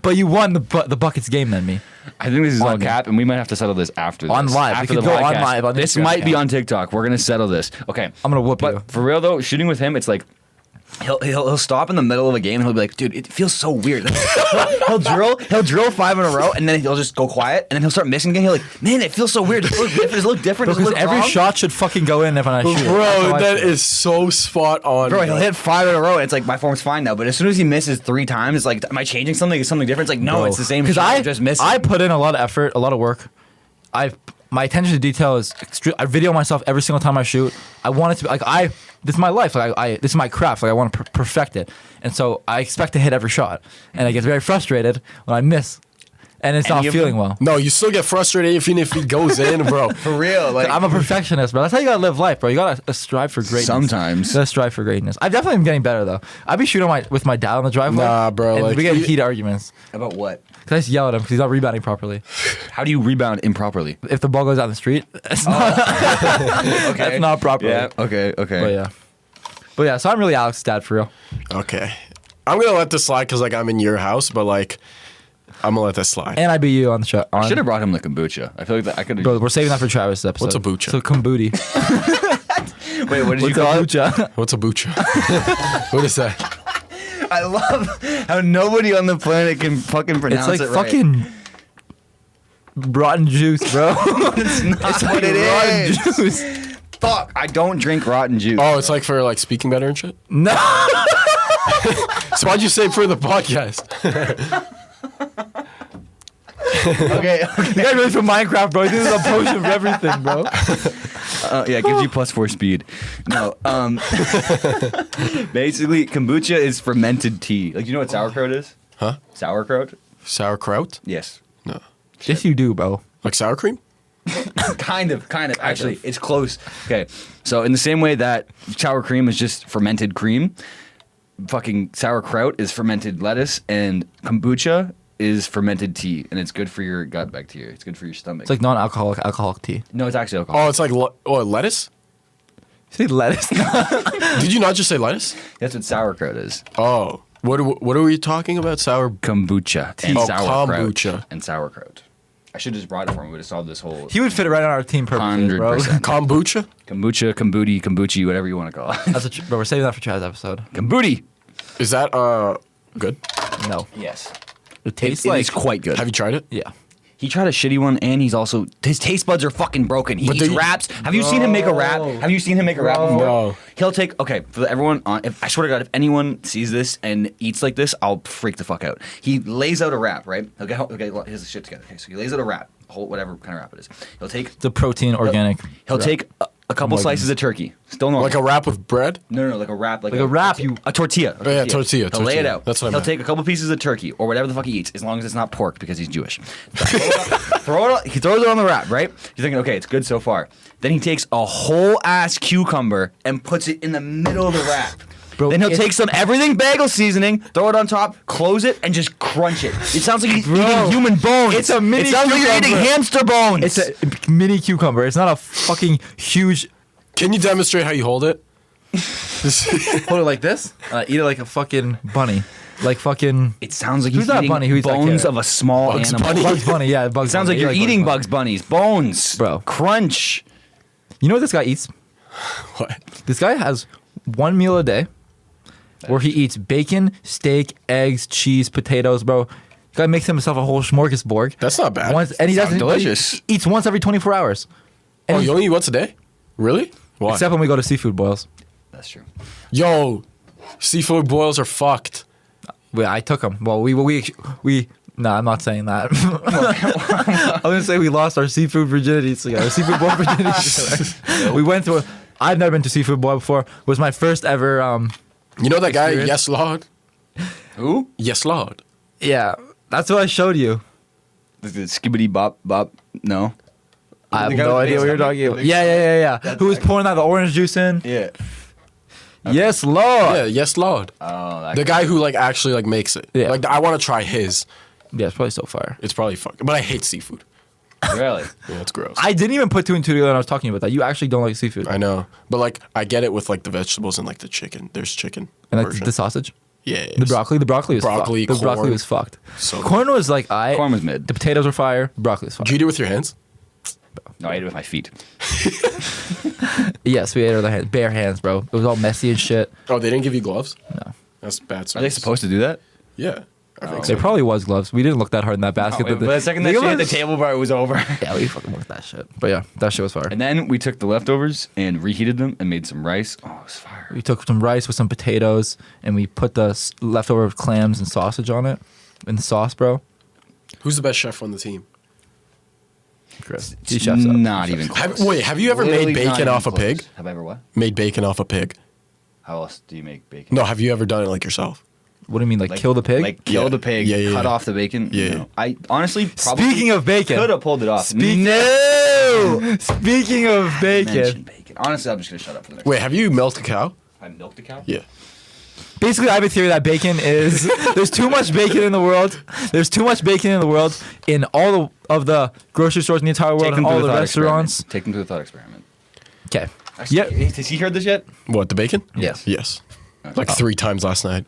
But you won the buckets game than me. I think this is all On me. cap, and we might have to settle this after this. On live. We After could the go on podcast. live on This Instagram might be account. on TikTok. We're gonna settle this. Okay. I'm gonna whoop you. But for real though, shooting with him, it's like he'll stop in the middle of a game and he'll be like, dude, it feels so weird. he'll drill 5 in a row and then he'll just go quiet and then he'll start missing again. He'll like, man, it feels so weird. Does it look different? Does it Because look every wrong? shot should fucking go in if I shoot. That's how Bro, I that feel. is so spot on. Bro, he'll hit 5 in a row and it's like my form's fine now. But as soon as he misses 3 times, it's like, am I changing something? Is something different? It's like, no, Bro. it's the same. Because shot, I I'm just missing. I put in a lot of effort, a lot of work. My attention to detail is I video myself every single time I shoot. I want it to be like this is my life. Like this is my craft. Like I want to perfect it. And so I expect to hit every shot. And I get very frustrated when I miss. And it's not Any of feeling them? well. No, you still get frustrated even if he goes in, bro. For real. Like, I'm a perfectionist, bro. That's how you gotta live life, bro. You gotta strive for greatness. Sometimes. You gotta strive for greatness. I've definitely been getting better though. I be shooting with my dad on the driveway. Nah, bro, And like, we get you- heated arguments. about what? Cause I just yell at him because he's not rebounding properly. How do you rebound improperly? If the ball goes down the street, it's not, that's not properly. Yeah. Okay. But yeah. So I'm really Alex's dad for real. Okay. I'm going to let this slide because, like, I'm in your house, but, like, I'm going to let this slide. And I beat you on the shot. I should have brought him the kombucha. I feel like that I could have. Bro, we're saving that for Travis' episode. What's a bucha? So kombuti. Wait, what did you What's a call it? bucha? What's a bucha? What is that? I love how nobody on the planet can fucking pronounce It's like it right. fucking rotten juice, bro. It's not It's what like it rotten is. juice. Fuck, I don't drink rotten juice. Oh, it's like for, like, speaking better and shit? No. So why'd you say for the podcast? okay. You guys really from Minecraft, bro. This is a potion for everything, bro. Yeah, it gives you +4 speed. No, basically, kombucha is fermented tea. Like, you know what sauerkraut is? Huh? Sauerkraut? Sauerkraut? Yes. No. Yes, you do, bro. Like sour cream? Kind of. Actually, it's close. Okay, so in the same way that sour cream is just fermented cream, fucking sauerkraut is fermented lettuce, and kombucha is fermented tea, and it's good for your gut bacteria. It's good for your stomach. It's like non-alcoholic tea. Oh, no, it's actually alcohol. Oh, it's like lettuce? You say lettuce? Did you not just say lettuce? That's what sauerkraut is. Oh, what are we talking about? Sour. Kombucha and Oh, sauerkraut. kombucha. And sauerkraut. I should have just brought it for him. We would have solved this whole He would fit it right on our team perfectly, bro. 100%. Kombucha? kombucha, kombuchi, whatever you want to call it. That's bro, we're saving that for Chad's episode. Kombuti. Is that good? No. Yes. It tastes It like is quite good. Have you tried it? yeah. He tried a shitty one, and his taste buds are fucking broken. He eats wraps. Have you seen him make a wrap? Have you seen him make a wrap before? No. He'll take, for everyone, I swear to God, if anyone sees this and eats like this, I'll freak the fuck out. He lays out a wrap, right? Okay, here's the shit together. Okay, so he lays out a wrap, whatever kind of wrap it is. He'll take The protein organic. He'll take a couple slices of turkey. Still normal. Like a wrap with bread? No, like a wrap. Like a wrap, A tortilla. Oh, yeah, tortilla. He'll lay it out. That's what I He'll meant. take a couple pieces of turkey or whatever the fuck he eats, as long as it's not pork because he's Jewish. He throws it on the wrap, right? You're thinking, okay, it's good so far. Then he takes a whole ass cucumber and puts it in the middle of the wrap. Bro, Then he'll take some everything bagel seasoning, throw it on top, close it, and just crunch it. It sounds like he's eating human bones. It's a mini It sounds like you're eating cucumber. hamster bones. It's a mini cucumber. It's not a fucking huge. Can you demonstrate how you hold it? Hold it like this. Eat it like a fucking bunny. Like fucking. It sounds like Who's he's that eating bunny? Who's that bones kid? of a small Bugs animal. Bunny. Bugs Bunny, yeah. Bugs It sounds Bunny. like you're You eating Bugs Bugs Bunnies. Bones. Bro. Crunch. You know what this guy eats? What? This guy has one meal a day where he eats bacon, steak, eggs, cheese, potatoes, bro. Guy makes himself a whole smorgasbord. That's not bad. And he Sounds doesn't. delicious. He eats once every 24 hours. And Oh, he- you only eat once a day? Really? Why? except when we go to seafood boils. That's true. Yo, seafood boils are fucked. I took him. Well, we. No, I'm not saying that. I'm gonna say we lost our seafood virginity together. Seafood boil virginity together. We went to. I've never been to seafood boil before. It was my first ever. You know that guy? Experience. Yes, Lord. Who? Yes, Lord. Yeah, that's what I showed you. The skibbity bop bop. No. I have The guy no with the idea big what you're stomach? talking The about. big Yeah. Who was pouring out the orange juice in? Yeah. Yes, Lord. Yeah, yes, Lord. Oh, that The guy who like actually like makes it. Yeah. Like I want to try his. Yeah, it's probably so fire. It's probably fucking. But I hate seafood. Really? Yeah, it's gross. I didn't even put two and two together when I was talking about that. You actually don't like seafood. I know, but like I get it with like the vegetables and like the chicken. There's chicken. And like version. the sausage. Yeah. The broccoli was Broccoli, fucked. The broccoli corn. was fucked. So Corn was like Corn was mid. The potatoes were fire. The broccoli was fire. Did you eat it with your hands? No, I ate it with my feet. Yes, we ate it with our hands, bare hands, bro. It was all messy and shit. Oh, they didn't give you gloves? No, That's bad. Are they service. supposed to do that? Yeah, I think there so. probably was gloves. We didn't look that hard in that basket. But the second that They shit hit the was- table bar, it was over. Yeah, we fucking looked at that shit. But yeah, that shit was fire. And then we took the leftovers and reheated them and made some rice. Oh, it was fire. We took some rice with some potatoes and we put the leftover clams and sausage on it in the sauce, bro. Who's the best chef on the team? Chris. It's He chefs up. not even close. Have you ever Literally made not bacon even off a close. pig? Have I ever what? Made bacon off a pig? How else do you make bacon? No, have you ever done it like yourself? What do you mean, like kill the pig? Like kill Yeah. the pig, Yeah, yeah, cut yeah. off the bacon. Yeah, No. yeah. I honestly probably Speaking of bacon. could have pulled it off. No! Speaking of Mention bacon. bacon. Honestly, I'm just gonna shut up for the next. Wait, have you milked a cow? I milked a cow. Yeah. Basically, I have a theory that bacon is. There's too much bacon in the world. There's too much bacon in the world in all of the grocery stores in the entire world and all the restaurants. Take them to the thought experiment. Okay. Actually, Yeah. Has he heard this yet? What, the bacon? Yes. Yes. Like 3 times last night.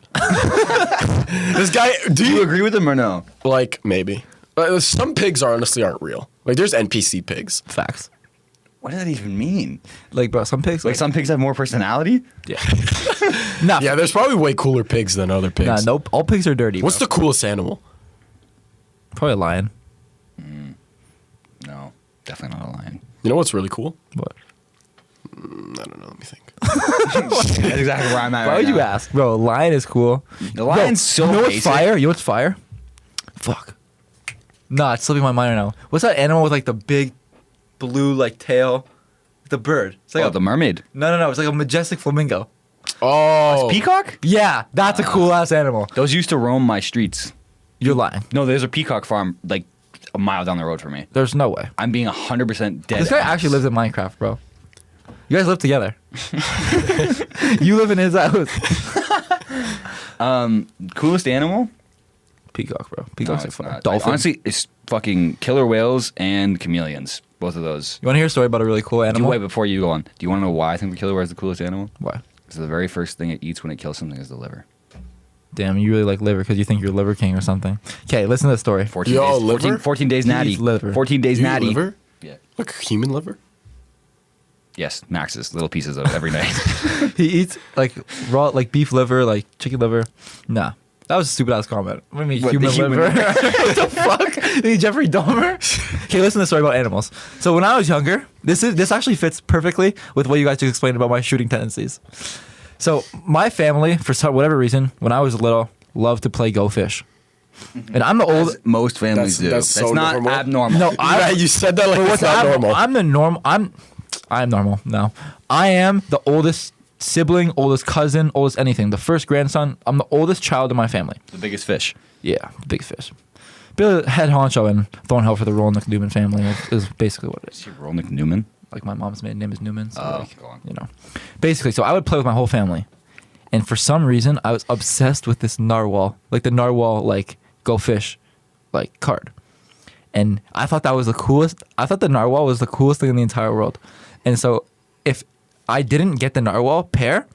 This guy, Do you agree with him or no? like, maybe. Some pigs honestly aren't real. Like, there's NPC pigs. Facts. What does that even mean? Like, bro, some pigs. Like some pigs have more personality. Yeah. Nah. Yeah, there's probably way cooler pigs than other pigs. Nah, nope. All pigs are dirty. What's bro. the coolest animal? Probably a lion. No, definitely not a lion. You know what's really cool? What? I don't know. Let me think. That's exactly where I'm at. Why would you ask? Bro, a lion is cool. The lion's so You know what's basic. fire? You know what's fire? Fuck. Nah, it's slipping my mind right now. What's that animal with like the big blue like tail? The bird. It's like Oh, a, the mermaid. no. It's like a majestic flamingo. Oh. Peacock? Yeah, that's a cool ass animal. Those used to roam my streets. You're lying. No, there's a peacock farm like a mile down the road from me. There's no way. I'm being 100% dead. This guy ass. actually lives in Minecraft, bro. You guys live together. You live in his house. Coolest animal? Peacock, bro. No, Peacock's it's like fun. not. Dolphin. Honestly, it's fucking killer whales and chameleons. Both of those. you want to hear a story about a really cool animal? Wait, before you go on, do you want to know why I think the killer whale is the coolest animal? Why? Because the very first thing it eats when it kills something is the liver. Damn, you really like liver because you think you're Liver King or something. Okay, listen to the story. 14 Yo, days, liver? 14 days He natty. eats liver. 14 days Do you eat natty. liver? Yeah. Like human liver? Yes, Max's little pieces of it every night. He eats like raw, like beef liver, like chicken liver. Nah, That was a stupid ass comment. What do you mean, What, human the human liver? What the fuck? You Jeffrey Dahmer? Okay, listen to the story about animals. So when I was younger, this actually fits perfectly with what you guys just explained about my shooting tendencies. So my family, for whatever reason, when I was little, loved to play Go Fish. And I'm the old. As most families do. That's so not normal. abnormal. No, Yeah, you said that like it's not normal. I'm the normal. I'm normal. No, I am the oldest sibling, oldest cousin, oldest anything. The first grandson. I'm the oldest child in my family. The biggest fish. Yeah, the big fish. Bill head honcho and Thornhill for the Rolnick Newman family is basically what it is. Is he Rolnick Newman? Like my mom's maiden name is Newman. So like, go on. you know, basically. So I would play with my whole family, and for some reason I was obsessed with this narwhal, like the narwhal, like Go Fish, like card, and I thought that was the coolest. I thought the narwhal was the coolest thing in the entire world, and so if I didn't get the narwhal pair,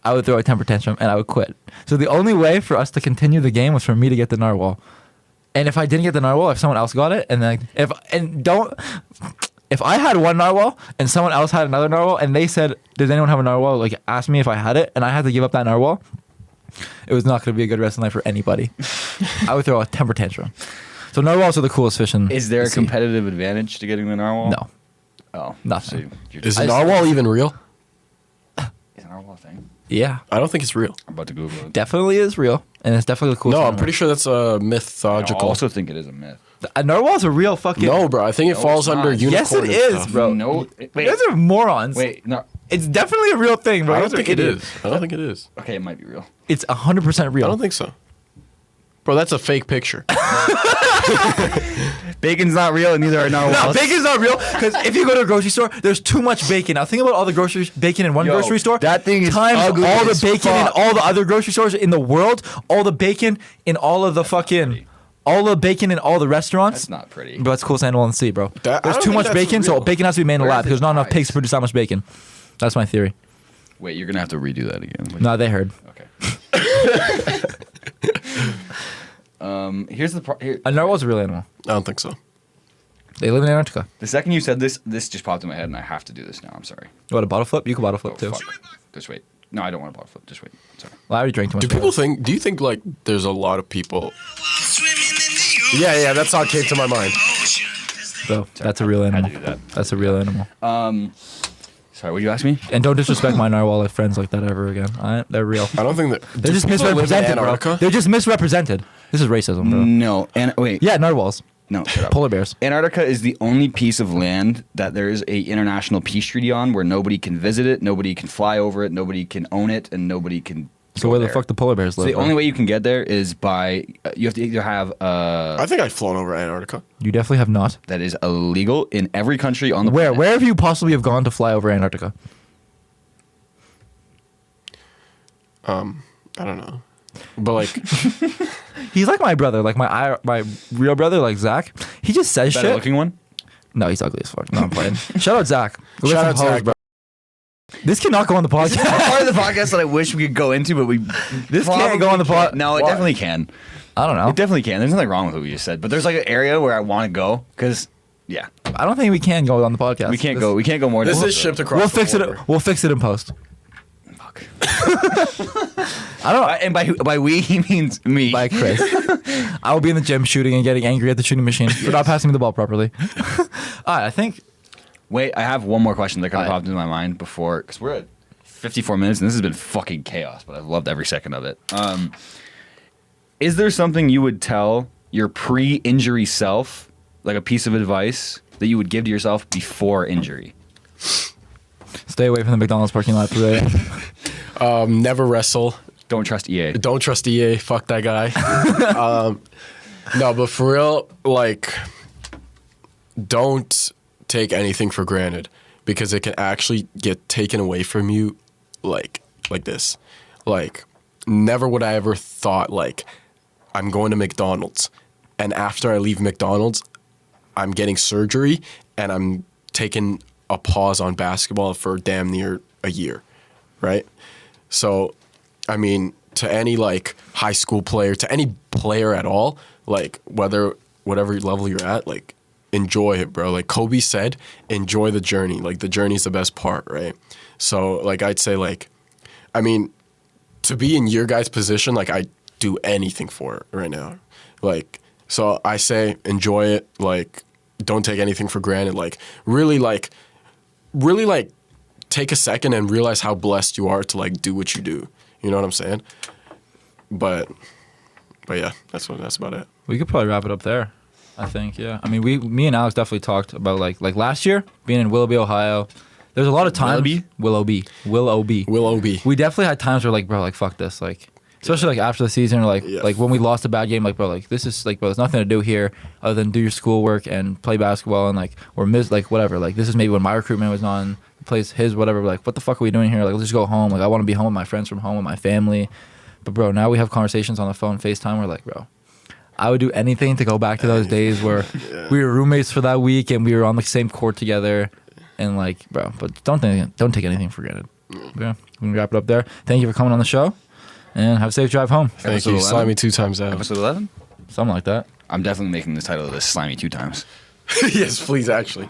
I would throw a temper tantrum and I would quit. So the only way for us to continue the game was for me to get the narwhal. And if I didn't get the narwhal, if someone else got it, and then if I had one narwhal and someone else had another narwhal, and they said, "Does anyone have a narwhal?" Like asked me if I had it, and I had to give up that narwhal, it was not going to be a good rest of the night for anybody. I would throw a temper tantrum. So narwhals are the coolest fish in. Is there the a sea. competitive advantage to getting the narwhal? No, Oh, Nothing. So you're Is just, narwhal even real? is a narwhal a thing? yeah, I don't think it's real. I'm about to Google it. definitely is real, and it's definitely the coolest. No, I'm animal. pretty sure that's a I mythological. also think it is a myth. A narwhal's a real fucking. No, bro. I think it No, falls it's under not. unicorn. Yes, it and is, stuff. bro. No, You wait, guys are morons. wait, no. It's definitely a real thing, bro. I You don't guys are think it idiots. is. I don't think it is. Okay, it might be real. It's 100% real. I don't think so. Bro, that's a fake picture. Bacon's not real, and neither are No, narwhals. bacon's not real because if you go to a grocery store, there's too much bacon. Now think about all the bacon in one Yo, grocery store. that thing is times ugly all the as bacon in fuck. all the other grocery stores in the world, all the bacon in all of the fucking, all the bacon in all the restaurants. That's not pretty. Bro, that's the coolest animal in the sea, bro. That- I There's don't too think much that's bacon, so real. bacon has to be made in a Where lab is because there's not enough it pigs to produce that much bacon. That's my theory. Wait, you're gonna have to redo that again. No, they heard. Okay. Here's the here. A narwhal's a real animal. I don't think so. They live in Antarctica. The second you said this just popped in my head, and I have to do this now. I'm sorry. What, a bottle flip? You can bottle flip Oh, too. fuck. Just wait. No, I don't want a bottle flip. Just wait. Sorry. Well, I already drank too much. Do you think like there's a lot of people? Yeah, that's how it came to my mind. Bro, that's a real I had animal. to do that. That's a real animal. Sorry, what did you ask me? And don't disrespect my narwhal like friends like that ever again. They're real. I don't think that They're just do people live in misrepresented, bro. Antarctica? They're just misrepresented. This is racism, bro. No. And wait. Yeah, narwhals. No. Shut up. Polar bears. Antarctica is the only piece of land that there is a international peace treaty on, where nobody can visit it, nobody can fly over it, nobody can own it, and nobody can. So where the fuck the polar bears So live? the bro? only way you can get there is by you have to either have I think I've flown over Antarctica. You definitely have not. that is illegal in every country on the Where? planet. Where have you possibly have gone to fly over Antarctica? I don't know, but like, He's like my brother, like my real brother, like Zach. He just says Better shit. looking one. No, he's ugly as fuck. No, I'm playing. Shout out Zach. Go get Shout some out hoes, Zach. bro. This cannot go on the This is podcast. part of the podcast that I wish we could go into, but we This can't go on the pod. No, it Why? definitely can. I don't know. It definitely can. There's nothing wrong with what we just said, but there's like an area where I want to go because, yeah, I don't think we can go on the podcast. we can't go. We can't go more. this than is shipped across. We'll the fix it. border. We'll fix it in post. Fuck. I don't know. And by we he means me. By Chris. I will be in the gym shooting and getting angry at the shooting machine for not passing me the ball properly. I think. Wait, I have one more question that kind of Alright. popped into my mind before, because we're at 54 minutes and this has been fucking chaos, but I've loved every second of it. Is there something you would tell your pre-injury self, like a piece of advice that you would give to yourself before injury? Stay away from the McDonald's parking lot today. Never wrestle. Don't trust EA. Don't trust EA. Fuck that guy. No, but for real, like, don't take anything for granted because it can actually get taken away from you, like this. Like, never would I ever thought like I'm going to McDonald's, and after I leave McDonald's, I'm getting surgery and I'm taking a pause on basketball for damn near a year, right? So, I mean, to any like high school player, to any player at all, like whatever level you're at, like enjoy it, bro. Like Kobe said, enjoy the journey. Like the journey's the best part, right? So like I'd say like, I mean, to be in your guys' position, like I do anything for it right now. Like, so I say enjoy it. Like, don't take anything for granted. Like, really take a second and realize how blessed you are to like do what you do. You know what I'm saying? But yeah, that's about it. We could probably wrap it up there. I think, yeah. I mean, me and Alex definitely talked about like last year being in Willoughby, Ohio. There's a lot of times. Willoughby. We definitely had times where like, bro, like fuck this, like. Especially like after the season, or like when we lost a bad game, like bro, like this is like, bro, there's nothing to do here other than do your schoolwork and play basketball and like or miss like whatever. Like this is maybe when my recruitment was on, plays his whatever. Like what the fuck are we doing here? Like let's just go home. Like I want to be home with my friends from home with my family. But bro, now we have conversations on the phone, FaceTime. We're like, bro, I would do anything to go back to those days where we were roommates for that week and we were on the same court together. And like, bro, but don't take anything for granted. Yeah, we can wrap it up there. Thank you for coming on the show. And have a safe drive home. Thank you. Slimy 2 times out. Episode 11? Something like that. I'm definitely making the title of this Slimy 2 times. Yes, please, actually.